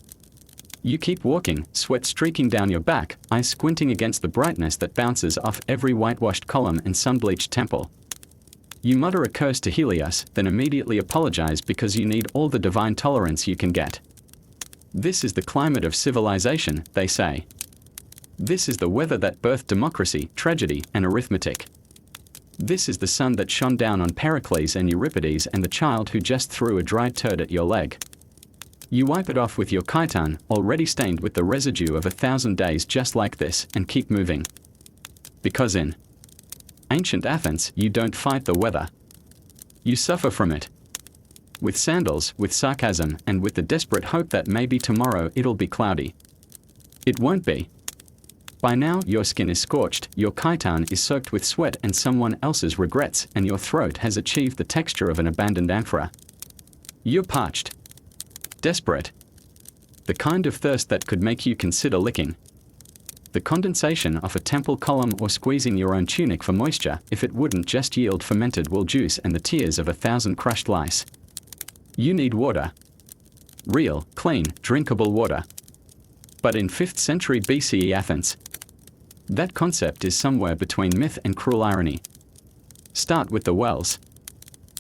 You keep walking, sweat streaking down your back, eyes squinting against the brightness that bounces off every whitewashed column and sun-bleached temple. You mutter a curse to Helios, then immediately apologize because you need all the divine tolerance you can get. This is the climate of civilization, they say. This is the weather that birthed democracy, tragedy, and arithmetic. This is the sun that shone down on Pericles and Euripides and the child who just threw a dry turd at your leg. You wipe it off with your chiton, already stained with the residue of 1,000 days just like this, and keep moving. Because in ancient Athens, you don't fight the weather. You suffer from it. With sandals, with sarcasm, and with the desperate hope that maybe tomorrow it'll be cloudy. It won't be. By now, your skin is scorched, your chiton is soaked with sweat and someone else's regrets, and your throat has achieved the texture of an abandoned amphora. You're parched. Desperate. The kind of thirst that could make you consider licking the condensation off a temple column or squeezing your own tunic for moisture if it wouldn't just yield fermented wool juice and the tears of 1,000 crushed lice. You need water. Real, clean, drinkable water. But in 5th century BCE Athens, that concept is somewhere between myth and cruel irony. Start with the wells.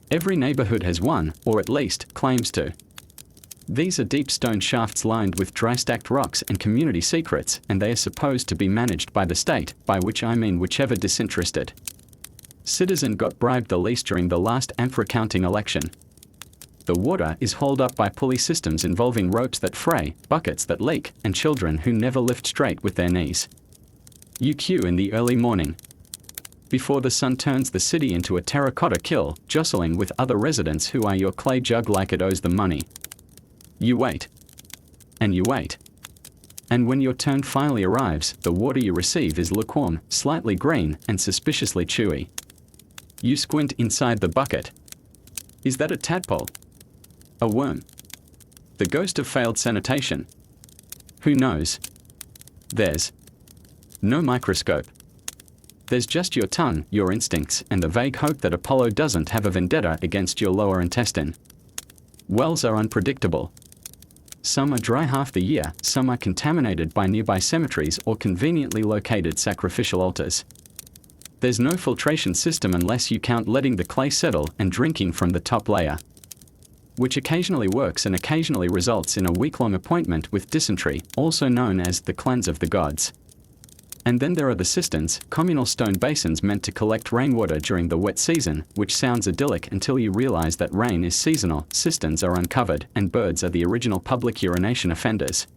Every neighborhood has one, or at least, claims to. These are deep stone shafts lined with dry stacked rocks and community secrets, and they are supposed to be managed by the state, by which I mean whichever disinterested citizen got bribed the least during the last amphora counting election. The water is hauled up by pulley systems involving ropes that fray, buckets that leak, and children who never lift straight with their knees. You queue in the early morning, before the sun turns the city into a terracotta kiln, jostling with other residents who are your clay jug like it owes them money. You wait. And you wait. And when your turn finally arrives, the water you receive is lukewarm, slightly green, and suspiciously chewy. You squint inside the bucket. Is that a tadpole? A worm? The ghost of failed sanitation? Who knows? There's no microscope. There's just your tongue, your instincts, and the vague hope that Apollo doesn't have a vendetta against your lower intestine. Wells are unpredictable. Some are dry half the year, some are contaminated by nearby cemeteries or conveniently located sacrificial altars. There's no filtration system unless you count letting the clay settle and drinking from the top layer, which occasionally works and occasionally results in a week-long appointment with dysentery, also known as the cleanse of the gods. And then there are the cisterns, communal stone basins meant to collect rainwater during the wet season, which sounds idyllic until you realize that rain is seasonal, cisterns are uncovered, and birds are the original public urination offenders.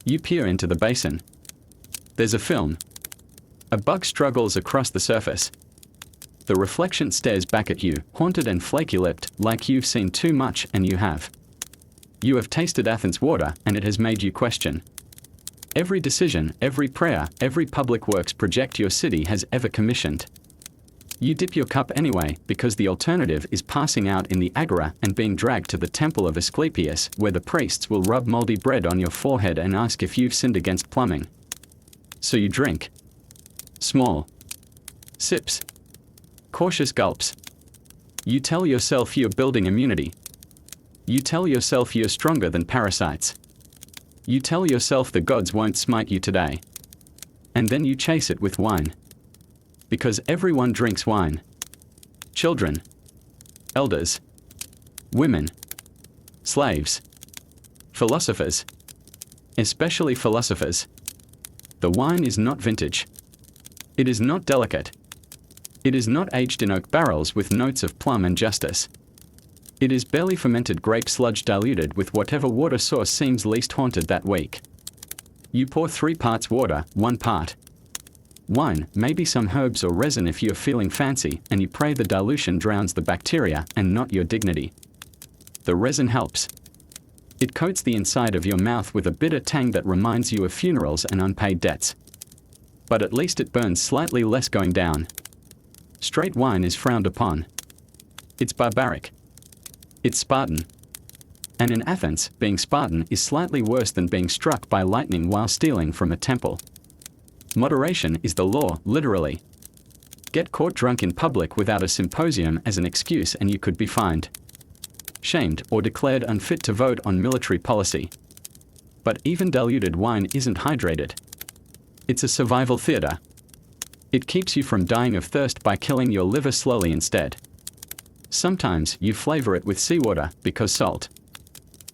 You peer into the basin. There's a film. A bug struggles across the surface. The reflection stares back at you, haunted and flaky-lipped, like you've seen too much, and you have. You have tasted Athens water, and it has made you question every decision, every prayer, every public works project your city has ever commissioned. You dip your cup anyway, because the alternative is passing out in the agora and being dragged to the temple of Asclepius, where the priests will rub moldy bread on your forehead and ask if you've sinned against plumbing. So you drink. Small sips. Cautious gulps. You tell yourself you're building immunity. You tell yourself you're stronger than parasites. You tell yourself the gods won't smite you today. And then you chase it with wine. Because everyone drinks wine. Children. Elders. Women. Slaves. Philosophers. Especially philosophers. The wine is not vintage. It is not delicate. It is not aged in oak barrels with notes of plum and justice. It is barely fermented grape sludge diluted with whatever water source seems least haunted that week. You pour 3 parts water, 1 part wine, maybe some herbs or resin if you're feeling fancy, and you pray the dilution drowns the bacteria and not your dignity. The resin helps. It coats the inside of your mouth with a bitter tang that reminds you of funerals and unpaid debts. But at least it burns slightly less going down. Straight wine is frowned upon. It's barbaric. It's Spartan. And in Athens, being Spartan is slightly worse than being struck by lightning while stealing from a temple. Moderation is the law, literally. Get caught drunk in public without a symposium as an excuse and you could be fined, shamed, or declared unfit to vote on military policy. But even diluted wine isn't hydrated. It's a survival theater. It keeps you from dying of thirst by killing your liver slowly instead. Sometimes you flavor it with seawater because salt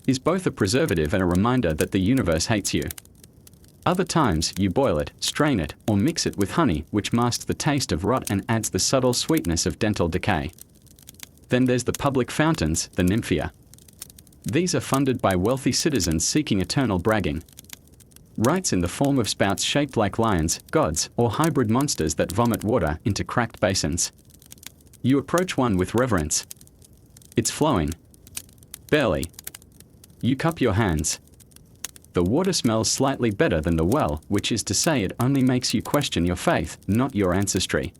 is both a preservative and a reminder that the universe hates you. Other times, you boil it, strain it, or mix it with honey, which masks the taste of rot and adds the subtle sweetness of dental decay. Then there's the public fountains, the nymphia. These are funded by wealthy citizens seeking eternal bragging. Rites in the form of spouts shaped like lions, gods, or hybrid monsters that vomit water into cracked basins. You approach one with reverence. It's flowing. Barely. You cup your hands. The water smells slightly better than the well, which is to say it only makes you question your faith, not your ancestry.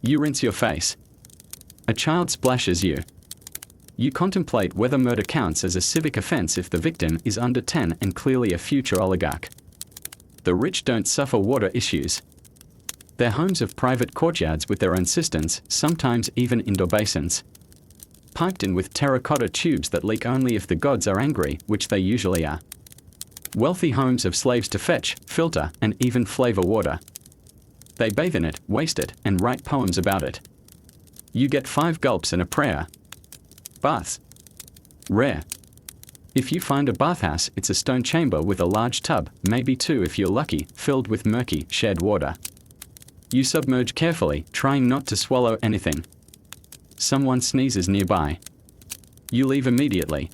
You rinse your face. A child splashes you. You contemplate whether murder counts as a civic offense if the victim is under 10 and clearly a future oligarch. The rich don't suffer water issues. Their homes have private courtyards with their own cisterns, sometimes even indoor basins. Piped in with terracotta tubes that leak only if the gods are angry, which they usually are. Wealthy homes have slaves to fetch, filter, and even flavor water. They bathe in it, waste it, and write poems about it. You get 5 gulps and a prayer. Baths. Rare. If you find a bathhouse, it's a stone chamber with a large tub, maybe 2 if you're lucky, filled with murky, shed water. You submerge carefully, trying not to swallow anything. Someone sneezes nearby. You leave immediately.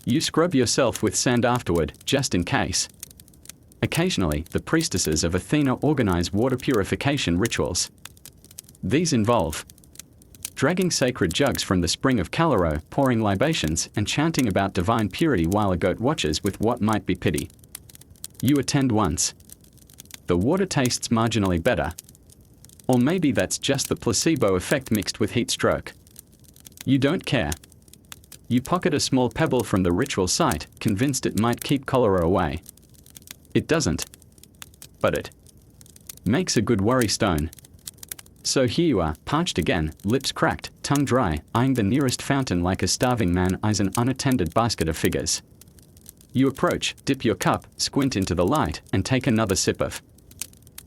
You scrub yourself with sand afterward, just in case. Occasionally, the priestesses of Athena organize water purification rituals. These involve dragging sacred jugs from the spring of Caloro, pouring libations, and chanting about divine purity while a goat watches with what might be pity. You attend once. The water tastes marginally better. Or maybe that's just the placebo effect mixed with heat stroke. You don't care. You pocket a small pebble from the ritual site, convinced it might keep cholera away. It doesn't. But it makes a good worry stone. So here you are, parched again, lips cracked, tongue dry, eyeing the nearest fountain like a starving man eyes an unattended basket of figures. You approach, dip your cup, squint into the light, and take another sip of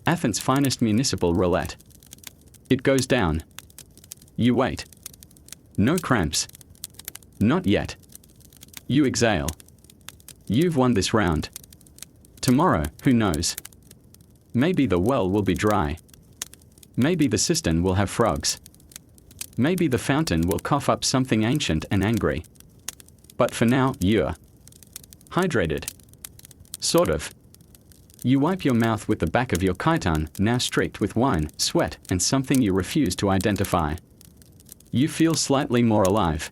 Athens' finest municipal roulette. It goes down. You wait. No cramps. Not yet. You exhale. You've won this round. Tomorrow, who knows? Maybe the well will be dry. Maybe the cistern will have frogs. Maybe the fountain will cough up something ancient and angry. But for now, you're hydrated. Sort of. You wipe your mouth with the back of your chiton, now streaked with wine, sweat, and something you refuse to identify. You feel slightly more alive.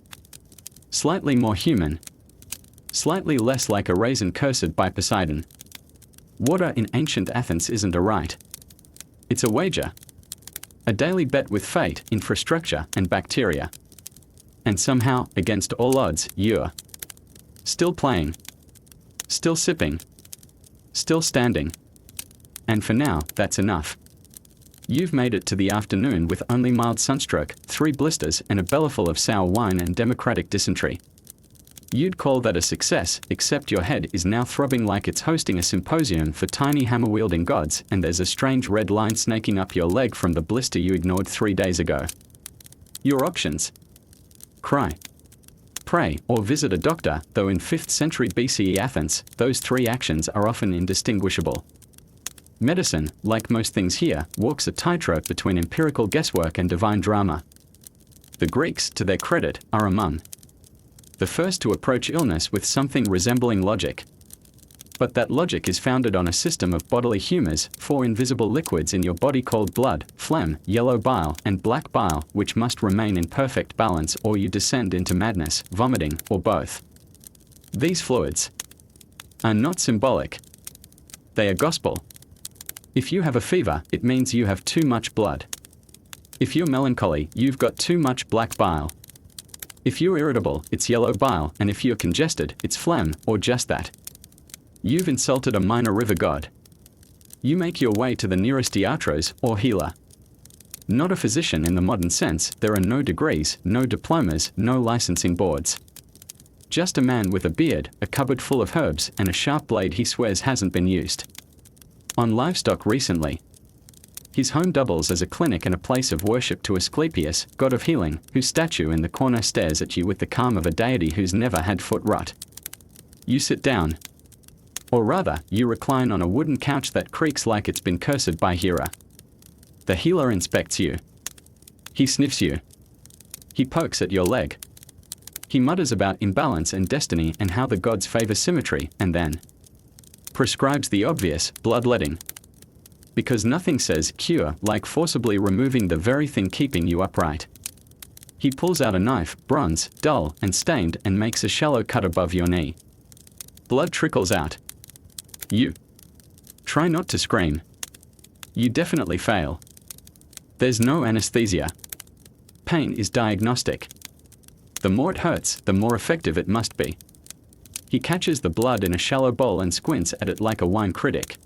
Slightly more human. Slightly less like a raisin cursed by Poseidon. Water in ancient Athens isn't a right. It's a wager. A daily bet with fate, infrastructure, and bacteria. And somehow, against all odds, you're still playing. Still sipping. Still standing. And for now, that's enough. You've made it to the afternoon with only mild sunstroke, 3 blisters, and a bellyful of sour wine and democratic dysentery. You'd call that a success, except your head is now throbbing like it's hosting a symposium for tiny hammer-wielding gods, and there's a strange red line snaking up your leg from the blister you ignored 3 days ago. Your options: cry, pray, or visit a doctor, though in 5th century BCE Athens, those 3 actions are often indistinguishable. Medicine, like most things here, walks a tightrope between empirical guesswork and divine drama. The Greeks, to their credit, are among the first to approach illness with something resembling logic. But that logic is founded on a system of bodily humors, 4 invisible liquids in your body called blood, phlegm, yellow bile, and black bile, which must remain in perfect balance or you descend into madness, vomiting, or both. These fluids are not symbolic. They are gospel. If you have a fever, it means you have too much blood. If you're melancholy, you've got too much black bile. If you're irritable, it's yellow bile, and if you're congested, it's phlegm, or just that. You've insulted a minor river god. You make your way to the nearest iatros, or healer. Not a physician in the modern sense, there are no degrees, no diplomas, no licensing boards. Just a man with a beard, a cupboard full of herbs, and a sharp blade he swears hasn't been used on livestock recently. His home doubles as a clinic and a place of worship to Asclepius, god of healing, whose statue in the corner stares at you with the calm of a deity who's never had foot rot. You sit down. Or rather, you recline on a wooden couch that creaks like it's been cursed by Hera. The healer inspects you. He sniffs you. He pokes at your leg. He mutters about imbalance and destiny and how the gods favor symmetry, and then prescribes the obvious, bloodletting. Because nothing says cure like forcibly removing the very thing keeping you upright. He pulls out a knife, bronze, dull, and stained, and makes a shallow cut above your knee. Blood trickles out. You try not to scream. You definitely fail. There's no anesthesia. Pain is diagnostic. The more it hurts, the more effective it must be. He catches the blood in a shallow bowl and squints at it like a wine critic.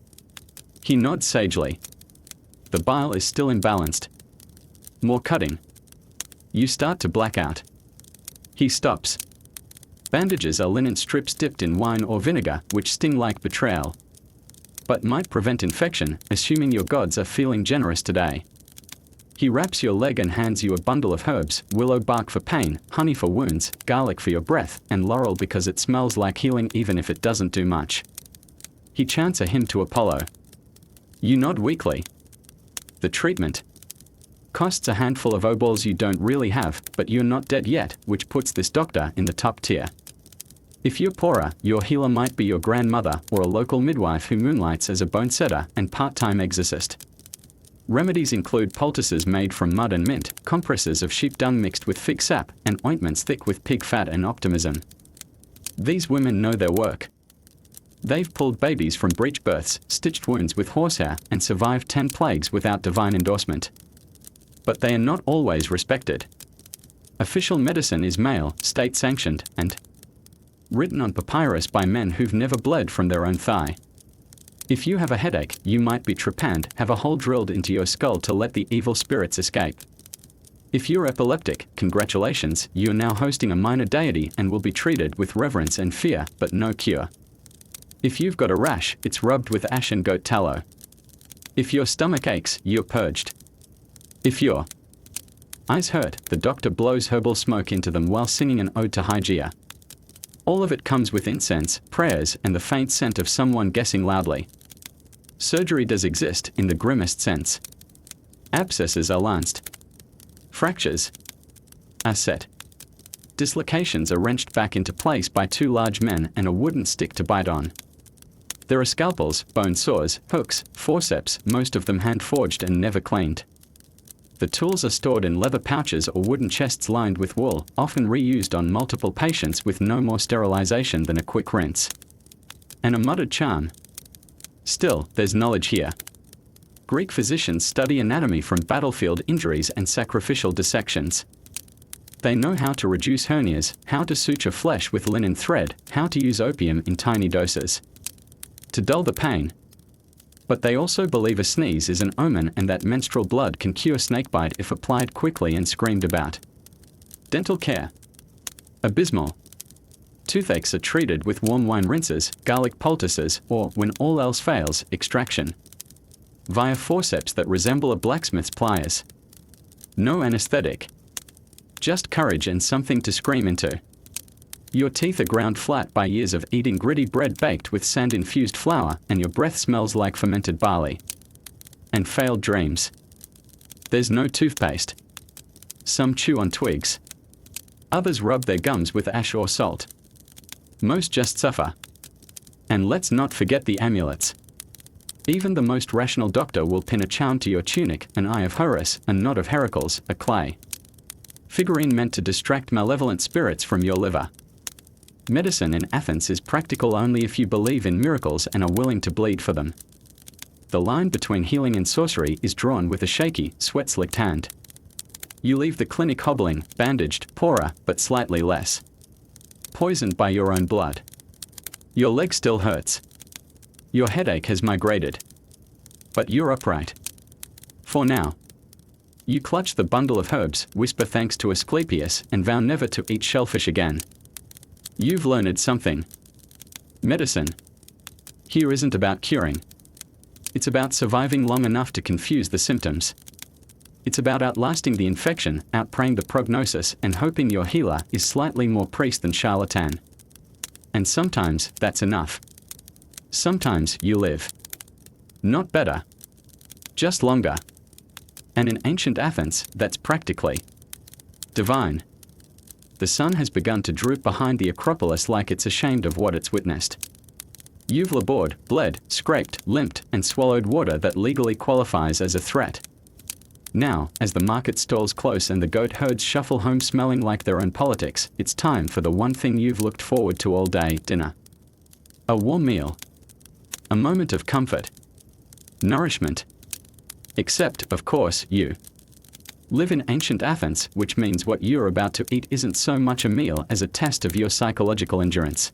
He nods sagely. The bile is still imbalanced. More cutting. You start to black out. He stops. Bandages are linen strips dipped in wine or vinegar, which sting like betrayal, but might prevent infection, assuming your gods are feeling generous today. He wraps your leg and hands you a bundle of herbs, willow bark for pain, honey for wounds, garlic for your breath, and laurel because it smells like healing even if it doesn't do much. He chants a hymn to Apollo. You nod weakly. The treatment costs a handful of obols you don't really have, but you're not dead yet, which puts this doctor in the top tier. If you're poorer, your healer might be your grandmother or a local midwife who moonlights as a bone setter and part-time exorcist. Remedies include poultices made from mud and mint, compresses of sheep dung mixed with fig sap, and ointments thick with pig fat and optimism. These women know their work. They've pulled babies from breech births, stitched wounds with horsehair, and survived 10 plagues without divine endorsement. But they are not always respected. Official medicine is male, state-sanctioned, and written on papyrus by men who've never bled from their own thigh. If you have a headache, you might be trepanned, have a hole drilled into your skull to let the evil spirits escape. If you're epileptic, congratulations, you're now hosting a minor deity and will be treated with reverence and fear, but no cure. If you've got a rash, it's rubbed with ash and goat tallow. If your stomach aches, you're purged. If your eyes hurt, the doctor blows herbal smoke into them while singing an ode to Hygeia. All of it comes with incense, prayers, and the faint scent of someone guessing loudly. Surgery does exist, in the grimmest sense. Abscesses are lanced. Fractures are set. Dislocations are wrenched back into place by 2 large men and a wooden stick to bite on. There are scalpels, bone saws, hooks, forceps, most of them hand-forged and never cleaned. The tools are stored in leather pouches or wooden chests lined with wool, often reused on multiple patients with no more sterilization than a quick rinse. And a muttered charm. Still, there's knowledge here. Greek physicians study anatomy from battlefield injuries and sacrificial dissections. They know how to reduce hernias, how to suture flesh with linen thread, how to use opium in tiny doses to dull the pain. But they also believe a sneeze is an omen and that menstrual blood can cure snakebite if applied quickly and screamed about. Dental care. Abysmal. Toothaches are treated with warm wine rinses, garlic poultices, or, when all else fails, extraction via forceps that resemble a blacksmith's pliers. No anesthetic. Just courage and something to scream into. Your teeth are ground flat by years of eating gritty bread baked with sand-infused flour, and your breath smells like fermented barley. And failed dreams. There's no toothpaste. Some chew on twigs. Others rub their gums with ash or salt. Most just suffer. And let's not forget the amulets. Even the most rational doctor will pin a charm to your tunic, an eye of Horus, a knot of Heracles, a clay figurine meant to distract malevolent spirits from your liver. Medicine in Athens is practical only if you believe in miracles and are willing to bleed for them. The line between healing and sorcery is drawn with a shaky, sweat-slicked hand. You leave the clinic hobbling, bandaged, poorer, but slightly less poisoned by your own blood. Your leg still hurts. Your headache has migrated. But you're upright. For now. You clutch the bundle of herbs, whisper thanks to Asclepius, and vow never to eat shellfish again. You've learned something. Medicine here isn't about curing. It's about surviving long enough to confuse the symptoms. It's about outlasting the infection, outpraying the prognosis, and hoping your healer is slightly more priest than charlatan. And sometimes, that's enough. Sometimes you live. Not better. Just longer. And in ancient Athens, that's practically divine. The sun has begun to droop behind the Acropolis like it's ashamed of what it's witnessed. You've labored, bled, scraped, limped, and swallowed water that legally qualifies as a threat. Now, as the market stalls close and the goat herds shuffle home smelling like their own politics, it's time for the one thing you've looked forward to all day, dinner. A warm meal. A moment of comfort. Nourishment. Except, of course, you live in ancient Athens, which means what you're about to eat isn't so much a meal as a test of your psychological endurance.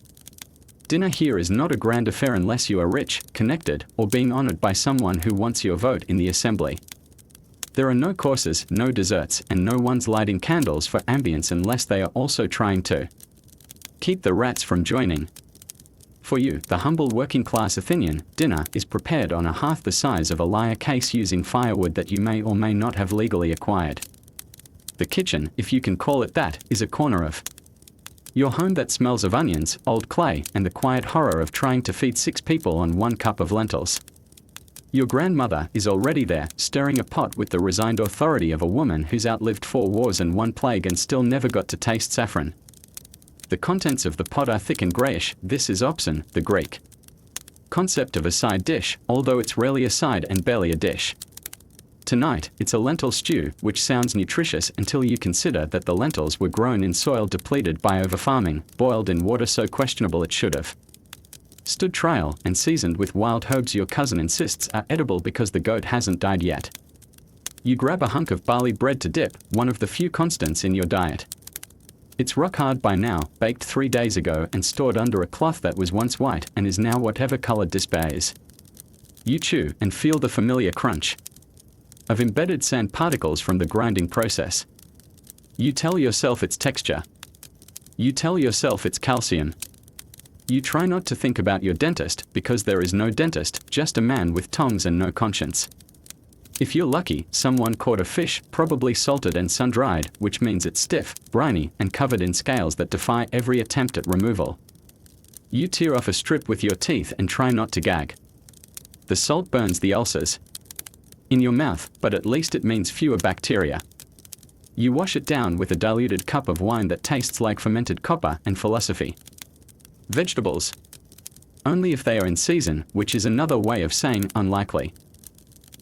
Dinner here is not a grand affair unless you are rich, connected, or being honored by someone who wants your vote in the assembly. There are no courses, no desserts, and no one's lighting candles for ambience unless they are also trying to keep the rats from joining. For you, the humble working-class Athenian, dinner is prepared on a hearth the size of a lyre case using firewood that you may or may not have legally acquired. The kitchen, if you can call it that, is a corner of your home that smells of onions, old clay, and the quiet horror of trying to feed 6 people on 1 cup of lentils. Your grandmother is already there, stirring a pot with the resigned authority of a woman who's outlived 4 wars and 1 plague and still never got to taste saffron. The contents of the pot are thick and greyish. This is opsin, the Greek concept of a side dish, although it's rarely a side and barely a dish. Tonight, it's a lentil stew, which sounds nutritious until you consider that the lentils were grown in soil depleted by overfarming, boiled in water so questionable it should have stood trial, and seasoned with wild herbs your cousin insists are edible because the goat hasn't died yet. You grab a hunk of barley bread to dip, one of the few constants in your diet. It's rock hard by now, baked 3 days ago and stored under a cloth that was once white and is now whatever color despair is. You chew and feel the familiar crunch of embedded sand particles from the grinding process. You tell yourself it's texture. You tell yourself it's calcium. You try not to think about your dentist, because there is no dentist, just a man with tongs and no conscience. If you're lucky, someone caught a fish, probably salted and sun-dried, which means it's stiff, briny, and covered in scales that defy every attempt at removal. You tear off a strip with your teeth and try not to gag. The salt burns the ulcers in your mouth, but at least it means fewer bacteria. You wash it down with a diluted cup of wine that tastes like fermented copper and philosophy. Vegetables. Only if they are in season, which is another way of saying unlikely.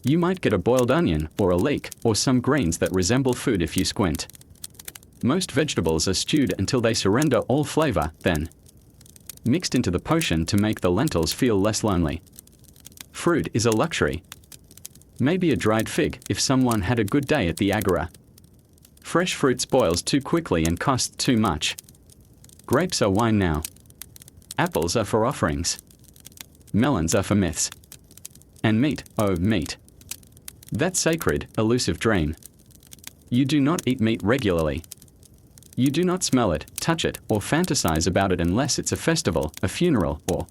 You might get a boiled onion, or a leek, or some greens that resemble food if you squint. Most vegetables are stewed until they surrender all flavor, then mixed into the potion to make the lentils feel less lonely. Fruit is a luxury. Maybe a dried fig, if someone had a good day at the agora. Fresh fruit spoils too quickly and costs too much. Grapes are wine now. Apples are for offerings. Melons are for myths. And meat, oh meat. That sacred, elusive dream. You do not eat meat regularly. You do not smell it, touch it, or fantasize about it unless it's a festival, a funeral, or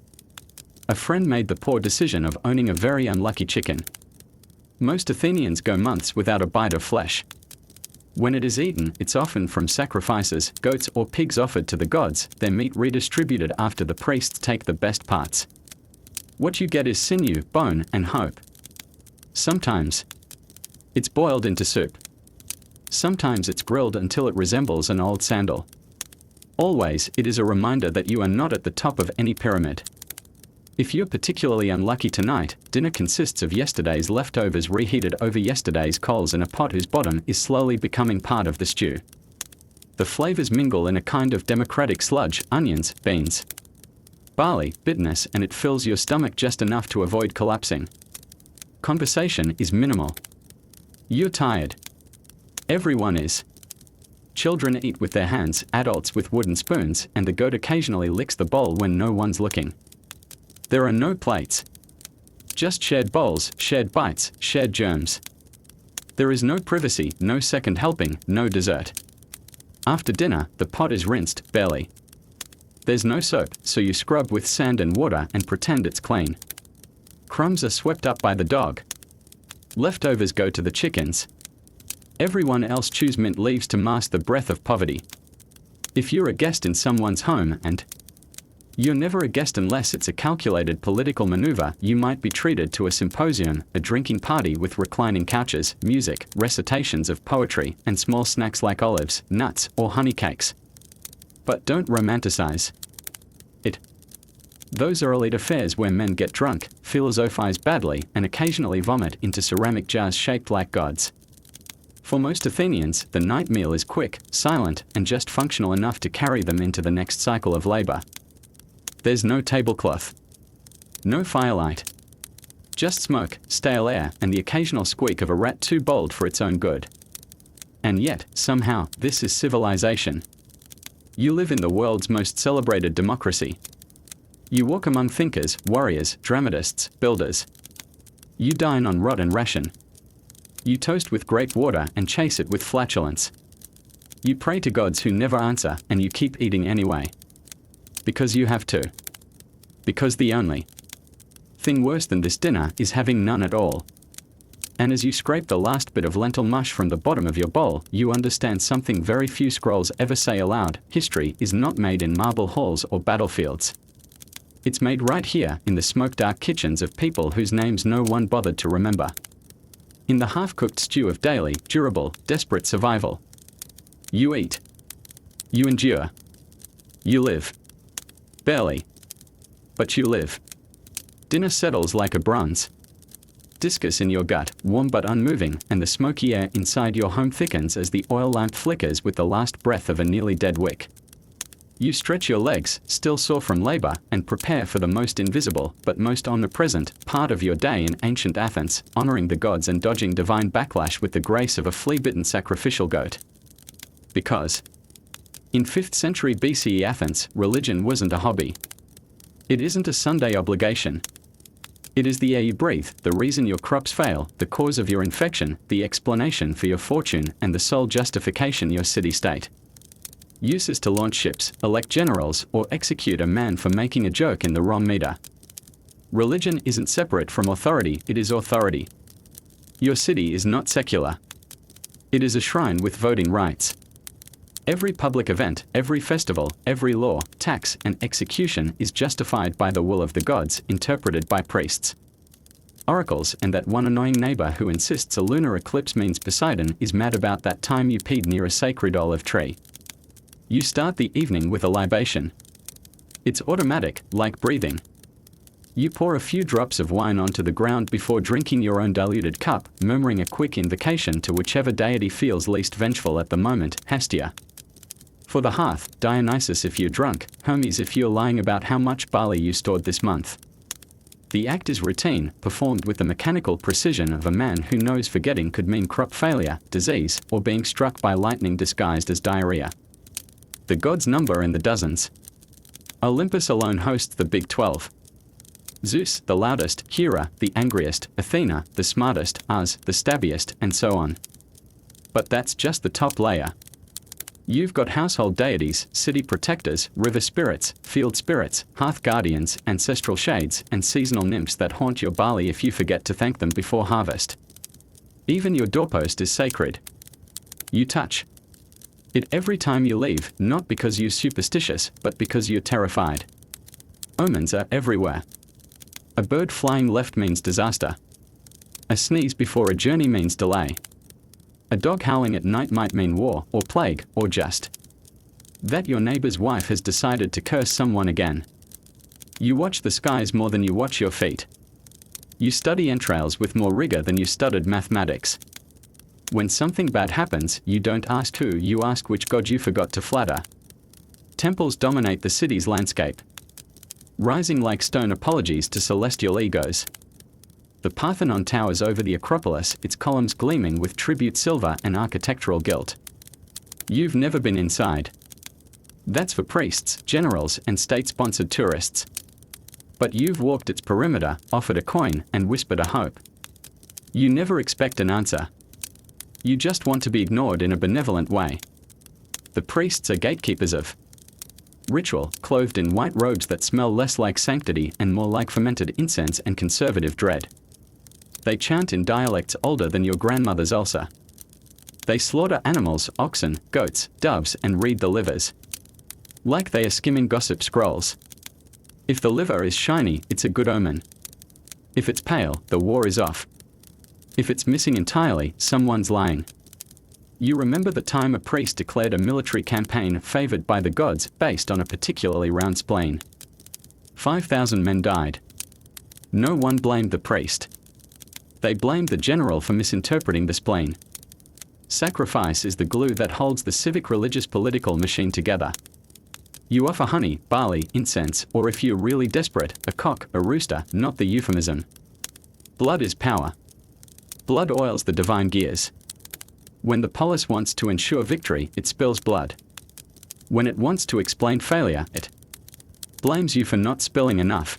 a friend made the poor decision of owning a very unlucky chicken. Most Athenians go months without a bite of flesh. When it is eaten, it's often from sacrifices, goats or pigs offered to the gods, their meat redistributed after the priests take the best parts. What you get is sinew, bone, and hope. Sometimes it's boiled into soup. Sometimes it's grilled until it resembles an old sandal. Always, it is a reminder that you are not at the top of any pyramid. If you're particularly unlucky tonight, dinner consists of yesterday's leftovers reheated over yesterday's coals in a pot whose bottom is slowly becoming part of the stew. The flavors mingle in a kind of democratic sludge: onions, beans, barley, bitterness, and it fills your stomach just enough to avoid collapsing. Conversation is minimal. You're tired. Everyone is. Children eat with their hands, adults with wooden spoons, and the goat occasionally licks the bowl when no one's looking. There are no plates. Just shared bowls, shared bites, shared germs. There is no privacy, no second helping, no dessert. After dinner, the pot is rinsed, barely. There's no soap, so you scrub with sand and water and pretend it's clean. Crumbs are swept up by the dog. Leftovers go to the chickens. Everyone else chews mint leaves to mask the breath of poverty. If you're a guest in someone's home and You're never a guest unless it's a calculated political maneuver. You might be treated to a symposium, a drinking party with reclining couches, music, recitations of poetry, and small snacks like olives, nuts, or honey cakes. But don't romanticize it. Those are elite affairs where men get drunk, philosophize badly, and occasionally vomit into ceramic jars shaped like gods. For most Athenians, the night meal is quick, silent, and just functional enough to carry them into the next cycle of labor. There's no tablecloth, no firelight, just smoke, stale air, and the occasional squeak of a rat too bold for its own good. And yet, somehow, this is civilization. You live in the world's most celebrated democracy. You walk among thinkers, warriors, dramatists, builders. You dine on rotten ration. You toast with grape water and chase it with flatulence. You pray to gods who never answer, and you keep eating anyway. Because you have to. Because the only thing worse than this dinner is having none at all. And as you scrape the last bit of lentil mush from the bottom of your bowl, you understand something very few scrolls ever say aloud: history is not made in marble halls or battlefields. It's made right here, in the smoke-dark kitchens of people whose names no one bothered to remember. In the half-cooked stew of daily, durable, desperate survival. You eat. You endure. You live. Barely. But you live. Dinner settles like a bronze discus in your gut, warm but unmoving, and the smoky air inside your home thickens as the oil lamp flickers with the last breath of a nearly dead wick. You stretch your legs, still sore from labor, and prepare for the most invisible, but most omnipresent, part of your day in ancient Athens, honoring the gods and dodging divine backlash with the grace of a flea-bitten sacrificial goat. Because in 5th century BCE Athens, religion wasn't a hobby. It isn't a Sunday obligation. It is the air you breathe, the reason your crops fail, the cause of your infection, the explanation for your fortune, and the sole justification your city-state. Use is to launch ships, elect generals, or execute a man for making a joke in the wrong meter. Religion isn't separate from authority, it is authority. Your city is not secular. It is a shrine with voting rights. Every public event, every festival, every law, tax, and execution is justified by the will of the gods, interpreted by priests. Oracles, and that one annoying neighbor who insists a lunar eclipse means Poseidon is mad about that time you peed near a sacred olive tree. You start the evening with a libation. It's automatic, like breathing. You pour a few drops of wine onto the ground before drinking your own diluted cup, murmuring a quick invocation to whichever deity feels least vengeful at the moment, Hestia. For the hearth, Dionysus if you're drunk, Hermes if you're lying about how much barley you stored this month. The act is routine, performed with the mechanical precision of a man who knows forgetting could mean crop failure, disease, or being struck by lightning disguised as diarrhea. The gods number in the dozens. Olympus alone hosts the Big 12. Zeus, the loudest, Hera, the angriest, Athena, the smartest, Us, the stabbiest, and so on. But that's just the top layer. You've got household deities, city protectors, river spirits, field spirits, hearth guardians, ancestral shades, and seasonal nymphs that haunt your barley if you forget to thank them before harvest. Even your doorpost is sacred. You touch it every time you leave, not because you're superstitious, but because you're terrified. Omens are everywhere. A bird flying left means disaster. A sneeze before a journey means delay. A dog howling at night might mean war, or plague, or just that your neighbor's wife has decided to curse someone again. You watch the skies more than you watch your feet. You study entrails with more rigor than you studied mathematics. When something bad happens, you don't ask who, you ask which god you forgot to flatter. Temples dominate the city's landscape, rising like stone apologies to celestial egos. The Parthenon towers over the Acropolis, its columns gleaming with tribute silver and architectural gilt. You've never been inside. That's for priests, generals, and state-sponsored tourists. But you've walked its perimeter, offered a coin, and whispered a hope. You never expect an answer. You just want to be ignored in a benevolent way. The priests are gatekeepers of ritual, clothed in white robes that smell less like sanctity and more like fermented incense and conservative dread. They chant in dialects older than your grandmother's ulcer. They slaughter animals, oxen, goats, doves, and read the livers like they are skimming gossip scrolls. If the liver is shiny, it's a good omen. If it's pale, the war is off. If it's missing entirely, someone's lying. You remember the time a priest declared a military campaign favored by the gods based on a particularly round spleen. 5,000 men died. No one blamed the priest. They blamed the general for misinterpreting the spleen. Sacrifice is the glue that holds the civic religious political machine together. You offer honey, barley, incense, or if you're really desperate, a cock, a rooster, not the euphemism. Blood is power. Blood oils the divine gears. When the polis wants to ensure victory, it spills blood. When it wants to explain failure, it blames you for not spilling enough.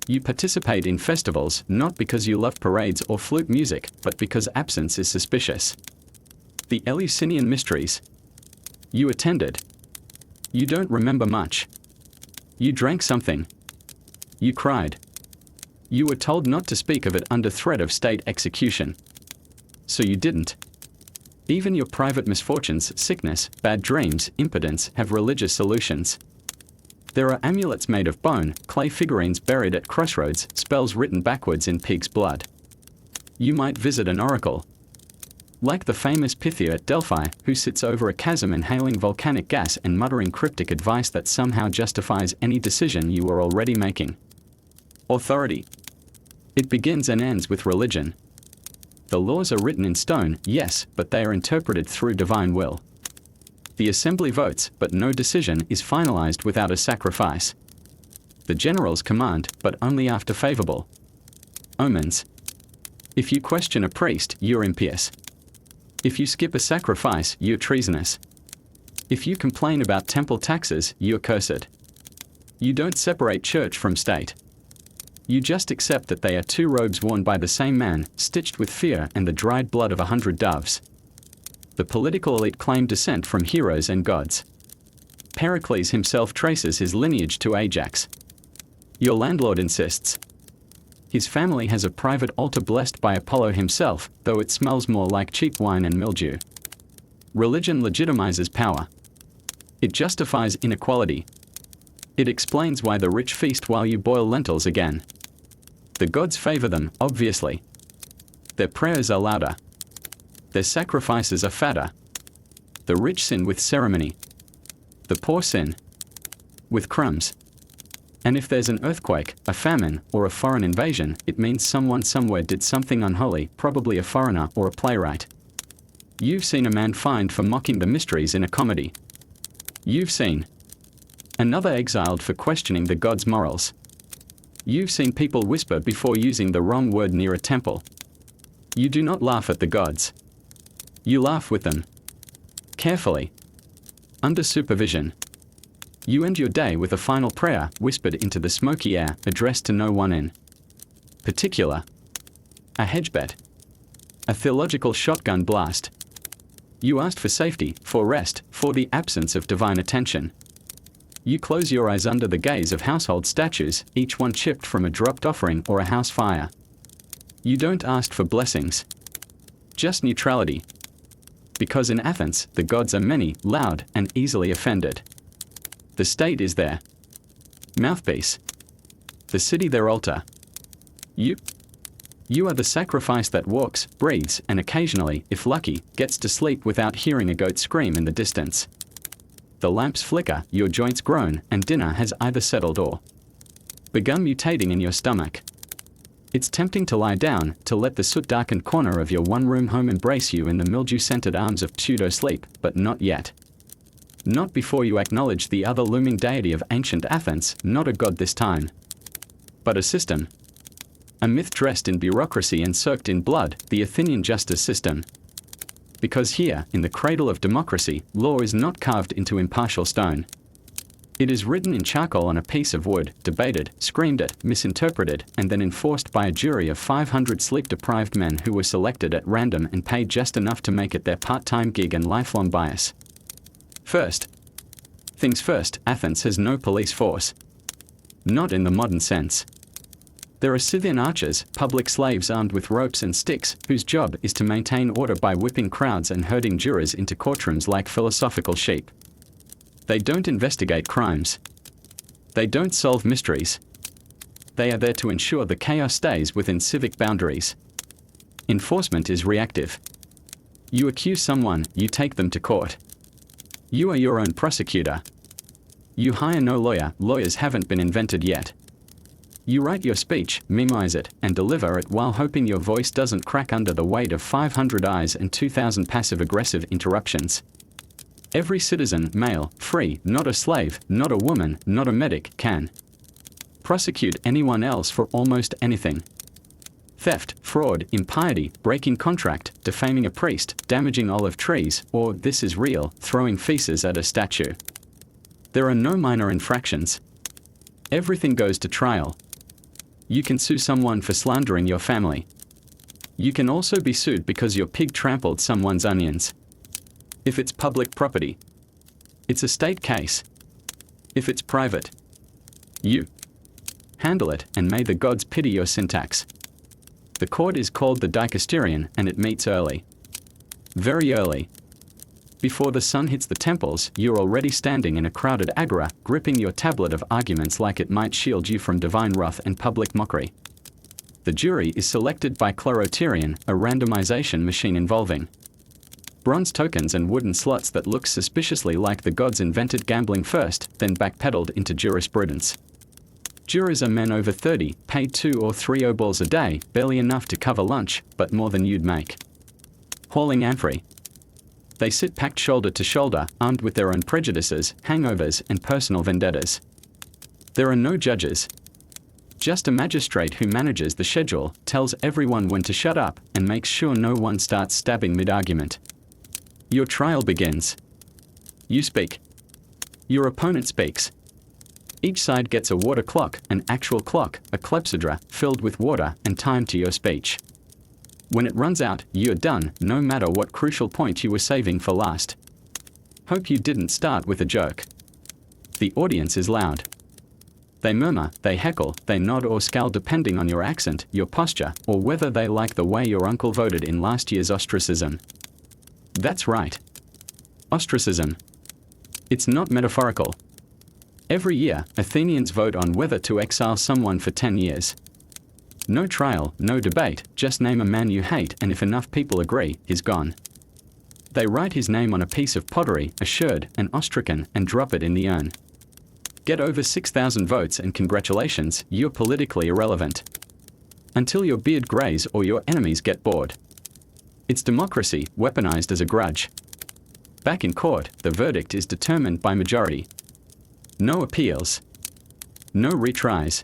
You participate in festivals not because you love parades or flute music, but because absence is suspicious. The Eleusinian Mysteries. You attended. You don't remember much. You drank something. You cried. You were told not to speak of it under threat of state execution. So you didn't. Even your private misfortunes, sickness, bad dreams, impotence, have religious solutions. There are amulets made of bone, clay figurines buried at crossroads, spells written backwards in pig's blood. You might visit an oracle. Like the famous Pythia at Delphi, who sits over a chasm inhaling volcanic gas and muttering cryptic advice that somehow justifies any decision you were already making. Authority. It begins and ends with religion. The laws are written in stone, yes, but they are interpreted through divine will. The assembly votes, but no decision is finalized without a sacrifice. The generals command, but only after favorable omens. If you question a priest, you're impious. If you skip a sacrifice, you're treasonous. If you complain about temple taxes, you're cursed. You don't separate church from state. You just accept that they are two robes worn by the same man, stitched with fear and the dried blood of 100 doves. The political elite claim descent from heroes and gods. Pericles himself traces his lineage to Ajax. Your landlord insists. His family has a private altar blessed by Apollo himself, though it smells more like cheap wine and mildew. Religion legitimizes power. It justifies inequality. It explains why the rich feast while you boil lentils again. The gods favor them, obviously. Their prayers are louder. Their sacrifices are fatter. The rich sin with ceremony. The poor sin with crumbs. And if there's an earthquake, a famine, or a foreign invasion, it means someone somewhere did something unholy, probably a foreigner or a playwright. You've seen a man fined for mocking the mysteries in a comedy. You've seen another exiled for questioning the gods' morals. You've seen people whisper before using the wrong word near a temple. You do not laugh at the gods. You laugh with them. Carefully. Under supervision. You end your day with a final prayer, whispered into the smoky air, addressed to no one in particular. A hedge bet. A theological shotgun blast. You asked for safety, for rest, for the absence of divine attention. You close your eyes under the gaze of household statues, each one chipped from a dropped offering or a house fire. You don't ask for blessings. Just neutrality. Because in Athens, the gods are many, loud, and easily offended. The state is their mouthpiece. The city their altar. You are the sacrifice that walks, breathes, and occasionally, if lucky, gets to sleep without hearing a goat scream in the distance. The lamps flicker, your joints groan, and dinner has either settled or begun mutating in your stomach. It's tempting to lie down, to let the soot-darkened corner of your one-room home embrace you in the mildew-scented arms of pseudo-sleep, but not yet. Not before you acknowledge the other looming deity of ancient Athens, not a god this time, but a system. A myth dressed in bureaucracy and soaked in blood, the Athenian justice system. Because here, in the cradle of democracy, law is not carved into impartial stone. It is written in charcoal on a piece of wood, debated, screamed at, misinterpreted, and then enforced by a jury of 500 sleep-deprived men who were selected at random and paid just enough to make it their part-time gig and lifelong bias. First things first, Athens has no police force. Not in the modern sense. There are Scythian archers, public slaves armed with ropes and sticks, whose job is to maintain order by whipping crowds and herding jurors into courtrooms like philosophical sheep. They don't investigate crimes. They don't solve mysteries. They are there to ensure the chaos stays within civic boundaries. Enforcement is reactive. You accuse someone, you take them to court. You are your own prosecutor. You hire no lawyer, lawyers haven't been invented yet. You write your speech, memorize it, and deliver it while hoping your voice doesn't crack under the weight of 500 eyes and 2,000 passive-aggressive interruptions. Every citizen, male, free, not a slave, not a woman, not a medic, can prosecute anyone else for almost anything. Theft, fraud, impiety, breaking contract, defaming a priest, damaging olive trees, or, this is real, throwing feces at a statue. There are no minor infractions. Everything goes to trial. You can sue someone for slandering your family. You can also be sued because your pig trampled someone's onions. If it's public property, it's a state case. If it's private, you handle it, and may the gods pity your syntax. The court is called the Dicasterion, and it meets early. Very early. Before the sun hits the temples, you're already standing in a crowded agora, gripping your tablet of arguments like it might shield you from divine wrath and public mockery. The jury is selected by Chloroterion, a randomization machine involving bronze tokens and wooden slots that look suspiciously like the gods invented gambling first, then backpedaled into jurisprudence. Jurors are men over 30, paid 2 or 3 obols a day, barely enough to cover lunch, but more than you'd make hauling amphory. They sit packed shoulder to shoulder, armed with their own prejudices, hangovers, and personal vendettas. There are no judges. Just a magistrate who manages the schedule, tells everyone when to shut up, and makes sure no one starts stabbing mid-argument. Your trial begins. You speak. Your opponent speaks. Each side gets a water clock, an actual clock, a clepsydra, filled with water, and time to your speech. When it runs out, you're done, no matter what crucial point you were saving for last. Hope you didn't start with a joke. The audience is loud. They murmur, they heckle, they nod or scowl depending on your accent, your posture, or whether they like the way your uncle voted in last year's ostracism. That's right. Ostracism. It's not metaphorical. Every year, Athenians vote on whether to exile someone for 10 years. No trial, no debate, just name a man you hate, and if enough people agree, he's gone. They write his name on a piece of pottery, a sherd, an ostracan, and drop it in the urn. Get over 6,000 votes and congratulations, you're politically irrelevant. Until your beard grays or your enemies get bored. It's democracy, weaponized as a grudge. Back in court, the verdict is determined by majority. No appeals. No retries.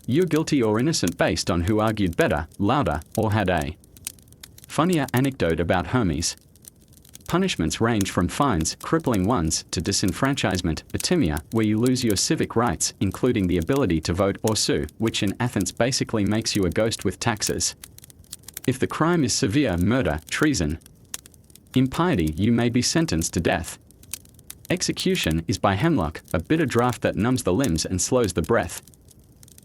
You're guilty or innocent based on who argued better, louder, or had a funnier anecdote about Hermes. Punishments range from fines, crippling ones, to disenfranchisement, atimia, where you lose your civic rights, including the ability to vote or sue, which in Athens basically makes you a ghost with taxes. If the crime is severe murder, treason, impiety, you may be sentenced to death. Execution is by hemlock, a bitter draught that numbs the limbs and slows the breath.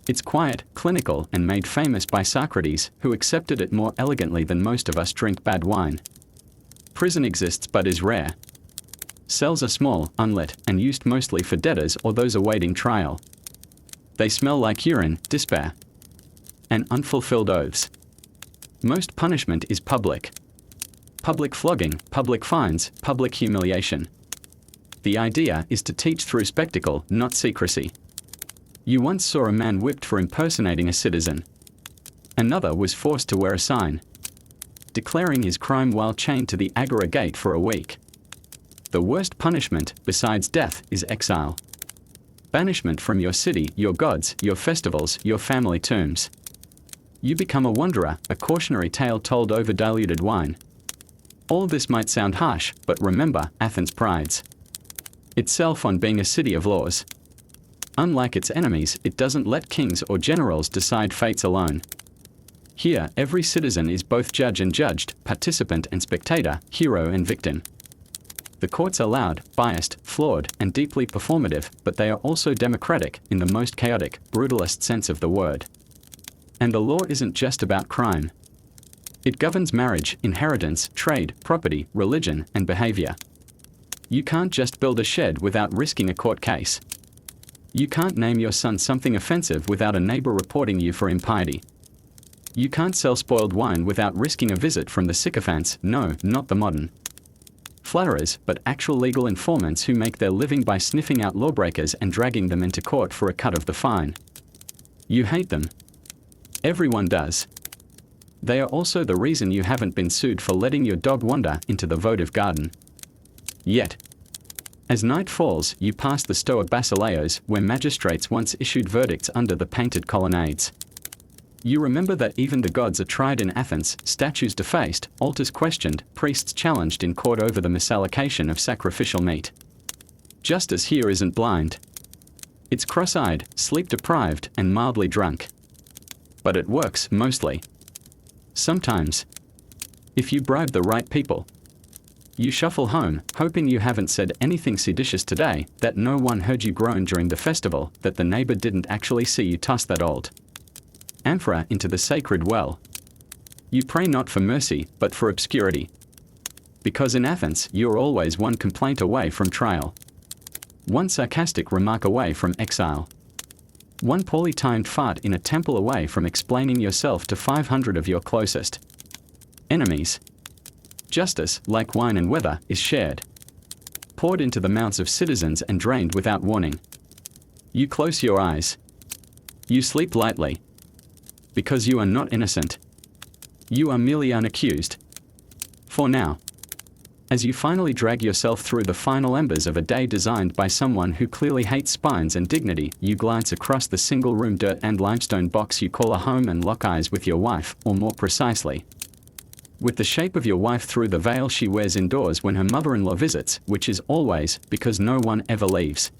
It's quiet, clinical, and made famous by Socrates, who accepted it more elegantly than most of us drink bad wine. Prison exists but is rare. Cells are small, unlit, and used mostly for debtors or those awaiting trial. They smell like urine, despair, and unfulfilled oaths. Most punishment is public. Public flogging, public fines, public humiliation. The idea is to teach through spectacle, not secrecy. You once saw a man whipped for impersonating a citizen. Another was forced to wear a sign declaring his crime while chained to the Agora gate for a week. The worst punishment, besides death, is exile. Banishment from your city, your gods, your festivals, your family tombs. You become a wanderer, a cautionary tale told over diluted wine. All this might sound harsh, but remember, Athens prides itself on being a city of laws. Unlike its enemies, it doesn't let kings or generals decide fates alone. Here, every citizen is both judge and judged, participant and spectator, hero and victim. The courts are loud, biased, flawed, and deeply performative, but they are also democratic, in the most chaotic, brutalist sense of the word. And the law isn't just about crime. It governs marriage, inheritance, trade, property, religion, and behavior. You can't just build a shed without risking a court case. You can't name your son something offensive without a neighbor reporting you for impiety. You can't sell spoiled wine without risking a visit from the sycophants, no, not the modern flatterers, but actual legal informants who make their living by sniffing out lawbreakers and dragging them into court for a cut of the fine. You hate them. Everyone does. They are also the reason you haven't been sued for letting your dog wander into the votive garden. Yet, as night falls, you pass the Stoa Basileos, where magistrates once issued verdicts under the painted colonnades. You remember that even the gods are tried in Athens, statues defaced, altars questioned, priests challenged in court over the misallocation of sacrificial meat. Justice here isn't blind. It's cross-eyed, sleep-deprived, and mildly drunk. But it works, mostly. Sometimes. If you bribe the right people. You shuffle home, hoping you haven't said anything seditious today, that no one heard you groan during the festival, that the neighbor didn't actually see you toss that old amphora into the sacred well. You pray not for mercy, but for obscurity. Because in Athens, you're always one complaint away from trial. One sarcastic remark away from exile. One poorly timed fart in a temple away from explaining yourself to 500 of your closest enemies. Justice, like wine and weather, is shared. Poured into the mouths of citizens and drained without warning. You close your eyes. You sleep lightly. Because you are not innocent. You are merely unaccused. For now. As you finally drag yourself through the final embers of a day designed by someone who clearly hates spines and dignity, you glance across the single-room dirt and limestone box you call a home and lock eyes with your wife, or more precisely, with the shape of your wife through the veil she wears indoors when her mother-in-law visits, which is always, because no one ever leaves.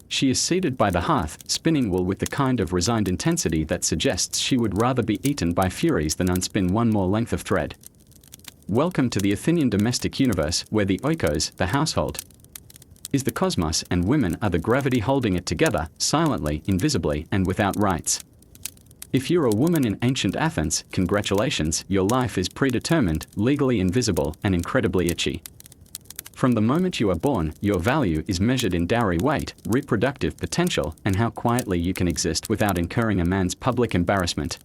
She is seated by the hearth, spinning wool with the kind of resigned intensity that suggests she would rather be eaten by furies than unspin one more length of thread. Welcome to the Athenian domestic universe, where the oikos, the household, is the cosmos and women are the gravity holding it together, silently, invisibly, and without rights. If you're a woman in ancient Athens, congratulations, your life is predetermined, legally invisible, and incredibly itchy. From the moment you are born, your value is measured in dowry weight, reproductive potential, and how quietly you can exist without incurring a man's public embarrassment.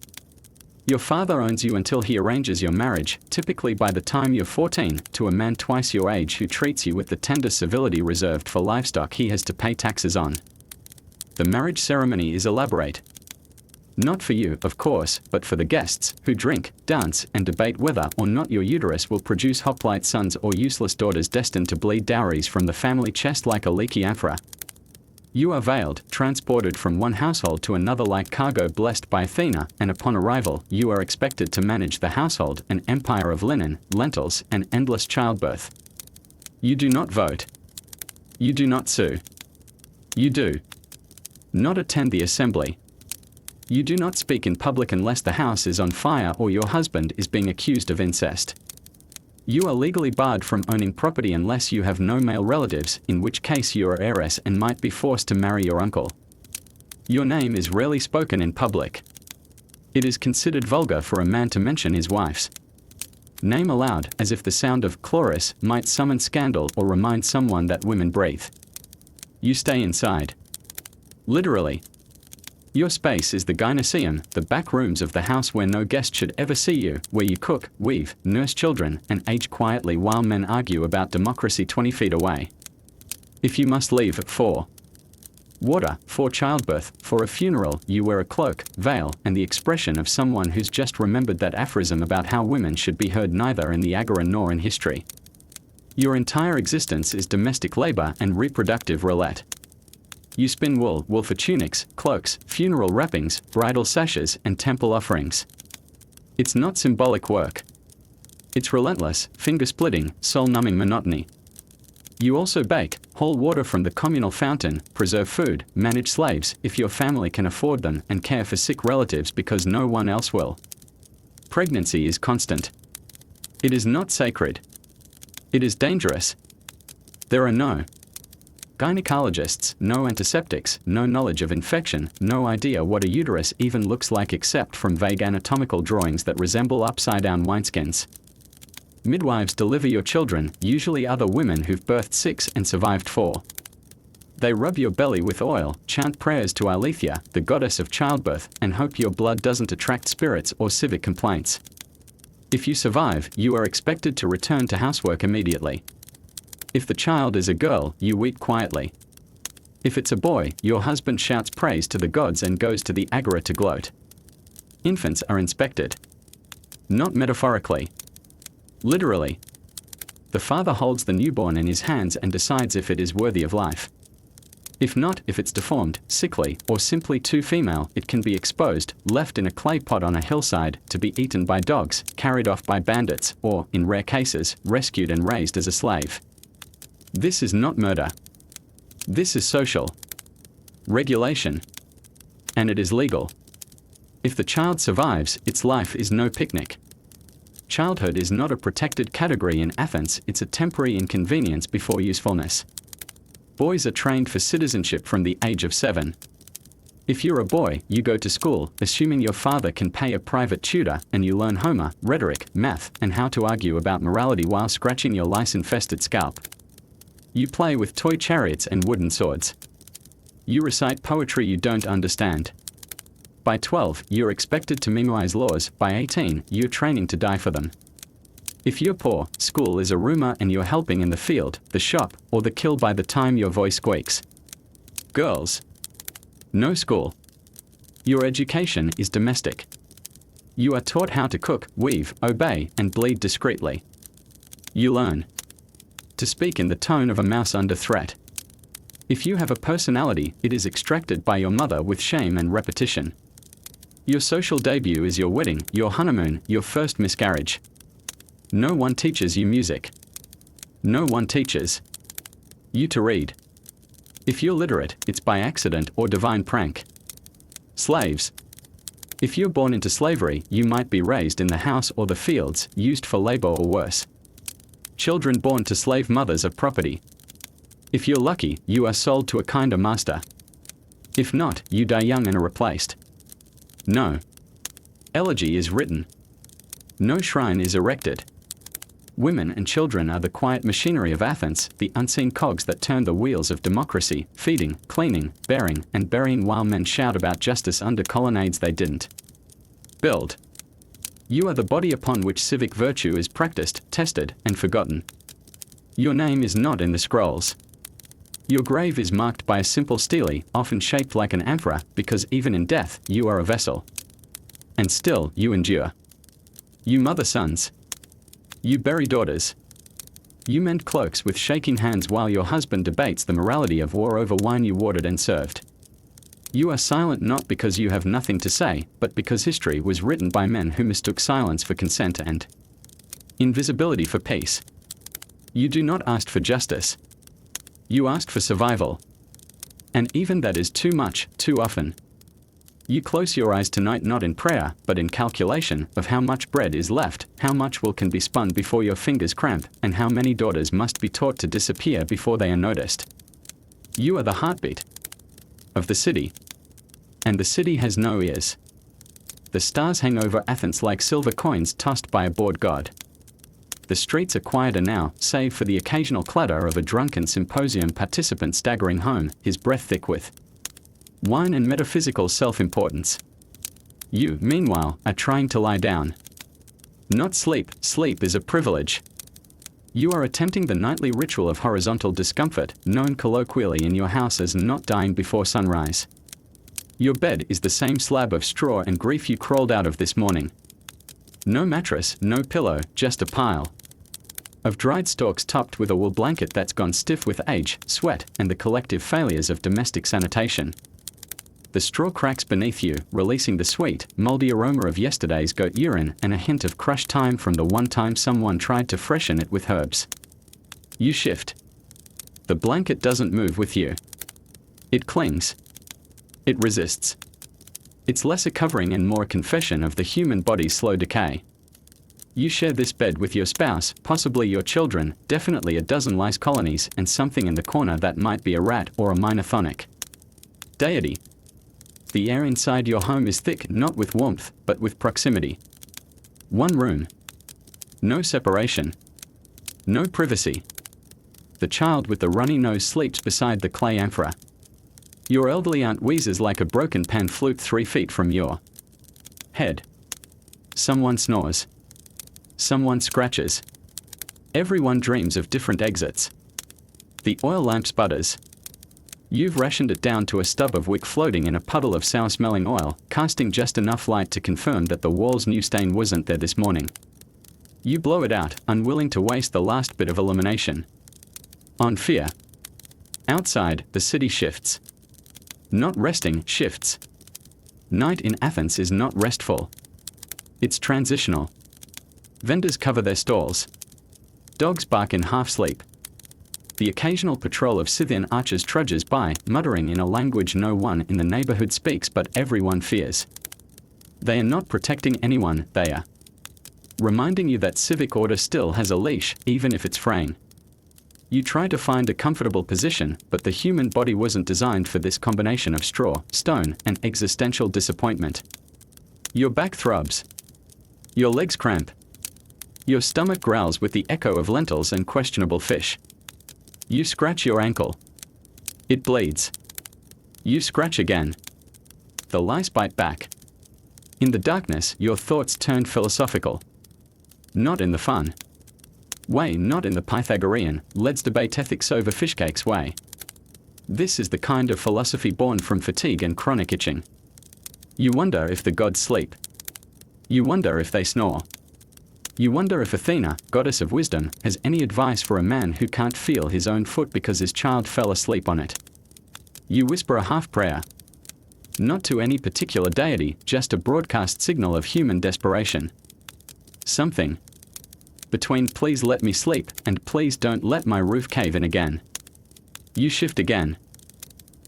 Your father owns you until he arranges your marriage, typically by the time you're 14, to a man twice your age who treats you with the tender civility reserved for livestock he has to pay taxes on. The marriage ceremony is elaborate. Not for you, of course, but for the guests, who drink, dance, and debate whether or not your uterus will produce hoplite sons or useless daughters destined to bleed dowries from the family chest like a leaky amphora. You are veiled, transported from one household to another like cargo blessed by Athena, and upon arrival, you are expected to manage the household, an empire of linen, lentils, and endless childbirth. You do not vote. You do not sue. You do not attend the assembly. You do not speak in public unless the house is on fire or your husband is being accused of incest. You are legally barred from owning property unless you have no male relatives, in which case you are heiress and might be forced to marry your uncle. Your name is rarely spoken in public. It is considered vulgar for a man to mention his wife's name aloud, as if the sound of chloris might summon scandal or remind someone that women breathe. You stay inside. Literally. Your space is the gynoeceum, the back rooms of the house where no guest should ever see you, where you cook, weave, nurse children, and age quietly while men argue about democracy 20 feet away. If you must leave for water, for childbirth, for a funeral, you wear a cloak, veil, and the expression of someone who's just remembered that aphorism about how women should be heard neither in the Agora nor in history. Your entire existence is domestic labor and reproductive roulette. You spin wool for tunics, cloaks, funeral wrappings, bridal sashes, and temple offerings. It's not symbolic work. It's relentless, finger-splitting, soul-numbing monotony. You also bake, haul water from the communal fountain, preserve food, manage slaves, if your family can afford them, and care for sick relatives because no one else will. Pregnancy is constant. It is not sacred. It is dangerous. There are no gynecologists, no antiseptics, no knowledge of infection, no idea what a uterus even looks like except from vague anatomical drawings that resemble upside-down wineskins. Midwives deliver your children, usually other women who've birthed 6 and survived 4. They rub your belly with oil, chant prayers to Aletheia, the goddess of childbirth, and hope your blood doesn't attract spirits or civic complaints. If you survive, you are expected to return to housework immediately. If the child is a girl, you weep quietly. If it's a boy, your husband shouts praise to the gods and goes to the agora to gloat. Infants are inspected. Not metaphorically. Literally. The father holds the newborn in his hands and decides if it is worthy of life. If not, if it's deformed, sickly, or simply too female, it can be exposed, left in a clay pot on a hillside, to be eaten by dogs, carried off by bandits, or, in rare cases, rescued and raised as a slave. This is not murder. This is social regulation. And it is legal. If the child survives, its life is no picnic. Childhood is not a protected category in Athens, it's a temporary inconvenience before usefulness. Boys are trained for citizenship from the age of 7. If you're a boy, you go to school, assuming your father can pay a private tutor, and you learn Homer, rhetoric, math, and how to argue about morality while scratching your lice-infested scalp. You play with toy chariots and wooden swords. You recite poetry you don't understand. By 12, you're expected to memorize laws. By 18, you're training to die for them. If you're poor, school is a rumor and you're helping in the field, the shop, or the kill by the time your voice squeaks. Girls. No school. Your education is domestic. You are taught how to cook, weave, obey, and bleed discreetly. You learn to speak in the tone of a mouse under threat. If you have a personality, it is extracted by your mother with shame and repetition. Your social debut is your wedding, your honeymoon, your first miscarriage. No one teaches you music. No one teaches you to read. If you're literate, it's by accident or divine prank. Slaves. If you're born into slavery, you might be raised in the house or the fields, used for labor or worse. Children born to slave mothers are property. If you're lucky, you are sold to a kinder master. If not, you die young and are replaced. No elegy is written. No shrine is erected. Women and children are the quiet machinery of Athens, the unseen cogs that turn the wheels of democracy, feeding, cleaning, bearing, and burying while men shout about justice under colonnades they didn't build. You are the body upon which civic virtue is practiced, tested, and forgotten. Your name is not in the scrolls. Your grave is marked by a simple stele, often shaped like an amphora, because even in death, you are a vessel. And still, you endure. You mother sons. You bury daughters. You mend cloaks with shaking hands while your husband debates the morality of war over wine you watered and served. You are silent not because you have nothing to say, but because history was written by men who mistook silence for consent and invisibility for peace. You do not ask for justice. You asked for survival. And even that is too much, too often. You close your eyes tonight not in prayer, but in calculation of how much bread is left, how much wool can be spun before your fingers cramp, and how many daughters must be taught to disappear before they are noticed. You are the heartbeat of the city. And the city has no ears. The stars hang over Athens like silver coins tossed by a bored god. The streets are quieter now, save for the occasional clatter of a drunken symposium participant staggering home, his breath thick with wine and metaphysical self-importance. You, meanwhile, are trying to lie down. Not sleep. Sleep is a privilege. You are attempting the nightly ritual of horizontal discomfort, known colloquially in your house as not dying before sunrise. Your bed is the same slab of straw and grief you crawled out of this morning. No mattress, no pillow, just a pile of dried stalks topped with a wool blanket that's gone stiff with age, sweat, and the collective failures of domestic sanitation. The straw cracks beneath you, releasing the sweet, moldy aroma of yesterday's goat urine and a hint of crushed time from the one time someone tried to freshen it with herbs. You shift. The blanket doesn't move with you. It clings. It resists. It's less a covering and more a confession of the human body's slow decay. You share this bed with your spouse, possibly your children, definitely a dozen lice colonies, and something in the corner that might be a rat or a minophonic deity. The air inside your home is thick not with warmth, but with proximity. One room. No separation. No privacy. The child with the runny nose sleeps beside the clay amphora. Your elderly aunt wheezes like a broken pan flute 3 feet from your head. Someone snores. Someone scratches. Everyone dreams of different exits. The oil lamp sputters. You've rationed it down to a stub of wick floating in a puddle of sour-smelling oil, casting just enough light to confirm that the wall's new stain wasn't there this morning. You blow it out, unwilling to waste the last bit of illumination. On fear. Outside, the city shifts. Not resting, shifts. Night in Athens is not restful. It's transitional. Vendors cover their stalls. Dogs bark in half-sleep. The occasional patrol of Scythian archers trudges by, muttering in a language no one in the neighborhood speaks but everyone fears. They are not protecting anyone, they are reminding you that civic order still has a leash, even if it's fraying. You try to find a comfortable position, but the human body wasn't designed for this combination of straw, stone, and existential disappointment. Your back throbs. Your legs cramp. Your stomach growls with the echo of lentils and questionable fish. You scratch your ankle. It bleeds. You scratch again. The lice bite back. In the darkness, your thoughts turn philosophical. Not in the fun way, not in the Pythagorean, let's debate ethics over fishcakes way. This is the kind of philosophy born from fatigue and chronic itching. You wonder if the gods sleep. You wonder if they snore. You wonder if Athena, goddess of wisdom, has any advice for a man who can't feel his own foot because his child fell asleep on it. You whisper a half-prayer. Not to any particular deity, just a broadcast signal of human desperation. Something between please let me sleep and please don't let my roof cave in again. You shift again.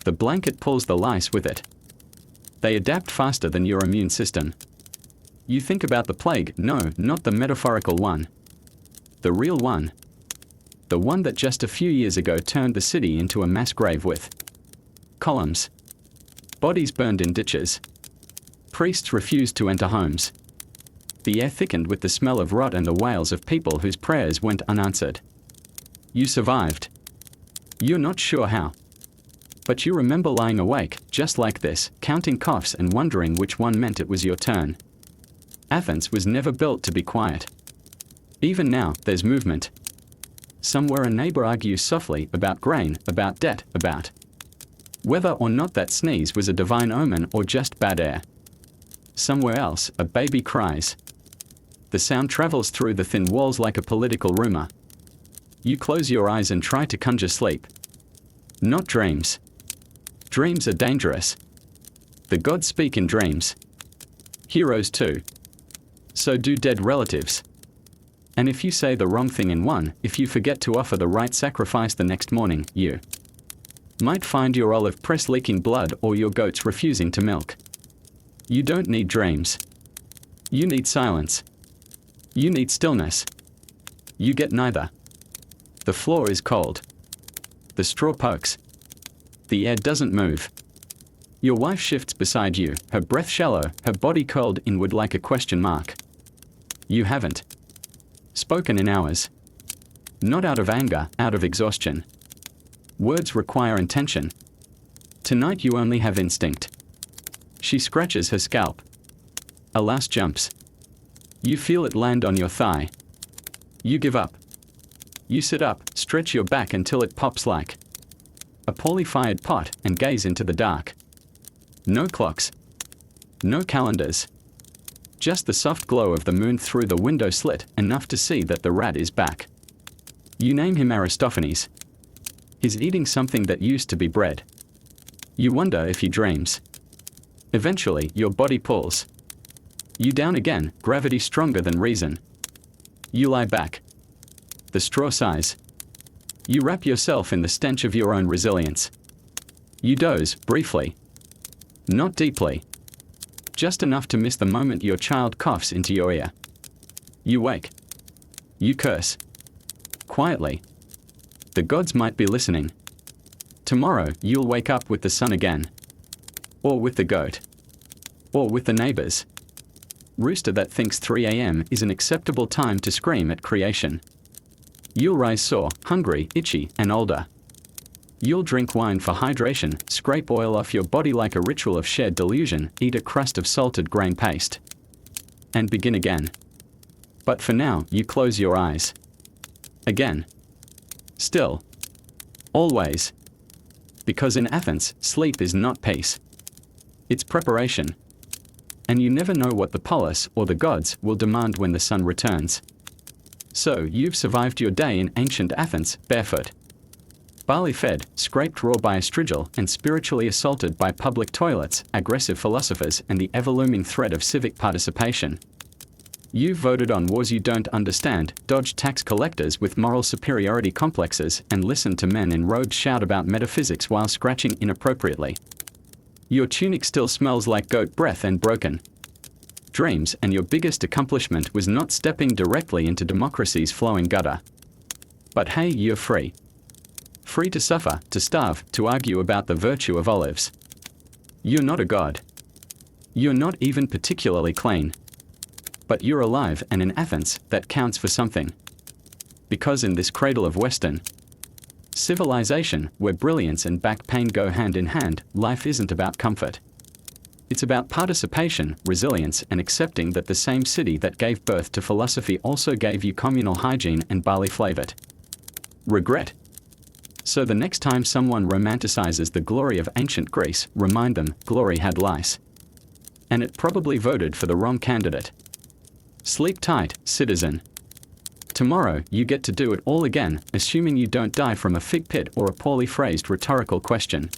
The blanket pulls the lice with it. They adapt faster than your immune system. You think about the plague, no, not the metaphorical one. The real one. The one that just a few years ago turned the city into a mass grave with columns. Bodies burned in ditches. Priests refused to enter homes. The air thickened with the smell of rot and the wails of people whose prayers went unanswered. You survived. You're not sure how. But you remember lying awake, just like this, counting coughs and wondering which one meant it was your turn. Athens was never built to be quiet. Even now, there's movement. Somewhere a neighbor argues softly about grain, about debt, about whether or not that sneeze was a divine omen or just bad air. Somewhere else, a baby cries. The sound travels through the thin walls like a political rumor. You close your eyes and try to conjure sleep. Not dreams. Dreams are dangerous. The gods speak in dreams. Heroes too. So do dead relatives. And if you say the wrong thing in one, if you forget to offer the right sacrifice the next morning, you might find your olive press leaking blood or your goats refusing to milk. You don't need dreams. You need silence. You need stillness. You get neither. The floor is cold. The straw pokes. The air doesn't move. Your wife shifts beside you, her breath shallow, her body curled inward like a question mark. You haven't spoken in hours. Not out of anger, out of exhaustion. Words require intention. Tonight you only have instinct. She scratches her scalp. A louse jumps. You feel it land on your thigh. You give up. You sit up, stretch your back until it pops like a poorly fired pot, and gaze into the dark. No clocks. No calendars. Just the soft glow of the moon through the window slit, enough to see that the rat is back. You name him Aristophanes. He's eating something that used to be bread. You wonder if he dreams. Eventually, your body pulls you down again, gravity stronger than reason. You lie back. The straw sighs. You wrap yourself in the stench of your own resilience. You doze, briefly. Not deeply. Just enough to miss the moment your child coughs into your ear. You wake. You curse. Quietly. The gods might be listening. Tomorrow, you'll wake up with the sun again. Or with the goat. Or with the neighbors. Rooster that thinks 3 a.m. is an acceptable time to scream at creation. You'll rise sore, hungry, itchy, and older. You'll drink wine for hydration, scrape oil off your body like a ritual of shared delusion, eat a crust of salted grain paste, and begin again. But for now, you close your eyes. Again. Still. Always. Because in Athens, sleep is not peace. It's preparation. And you never know what the polis or the gods will demand when the sun returns. So you've survived your day in ancient Athens, barefoot. Barley fed, scraped raw by a strigil, and spiritually assaulted by public toilets, aggressive philosophers, and the ever-looming threat of civic participation. You've voted on wars you don't understand, dodged tax collectors with moral superiority complexes, and listened to men in robes shout about metaphysics while scratching inappropriately. Your tunic still smells like goat breath and broken dreams, and your biggest accomplishment was not stepping directly into democracy's flowing gutter. But hey, you're free. Free to suffer, to starve, to argue about the virtue of olives. You're not a god. You're not even particularly clean. But you're alive, and in Athens, that counts for something. Because in this cradle of Western civilization, where brilliance and back pain go hand in hand, life isn't about comfort. It's about participation, resilience, and accepting that the same city that gave birth to philosophy also gave you communal hygiene and barley-flavored regret. So the next time someone romanticizes the glory of ancient Greece, remind them, glory had lice. And it probably voted for the wrong candidate. Sleep tight, citizen. Tomorrow, you get to do it all again, assuming you don't die from a fig pit or a poorly phrased rhetorical question.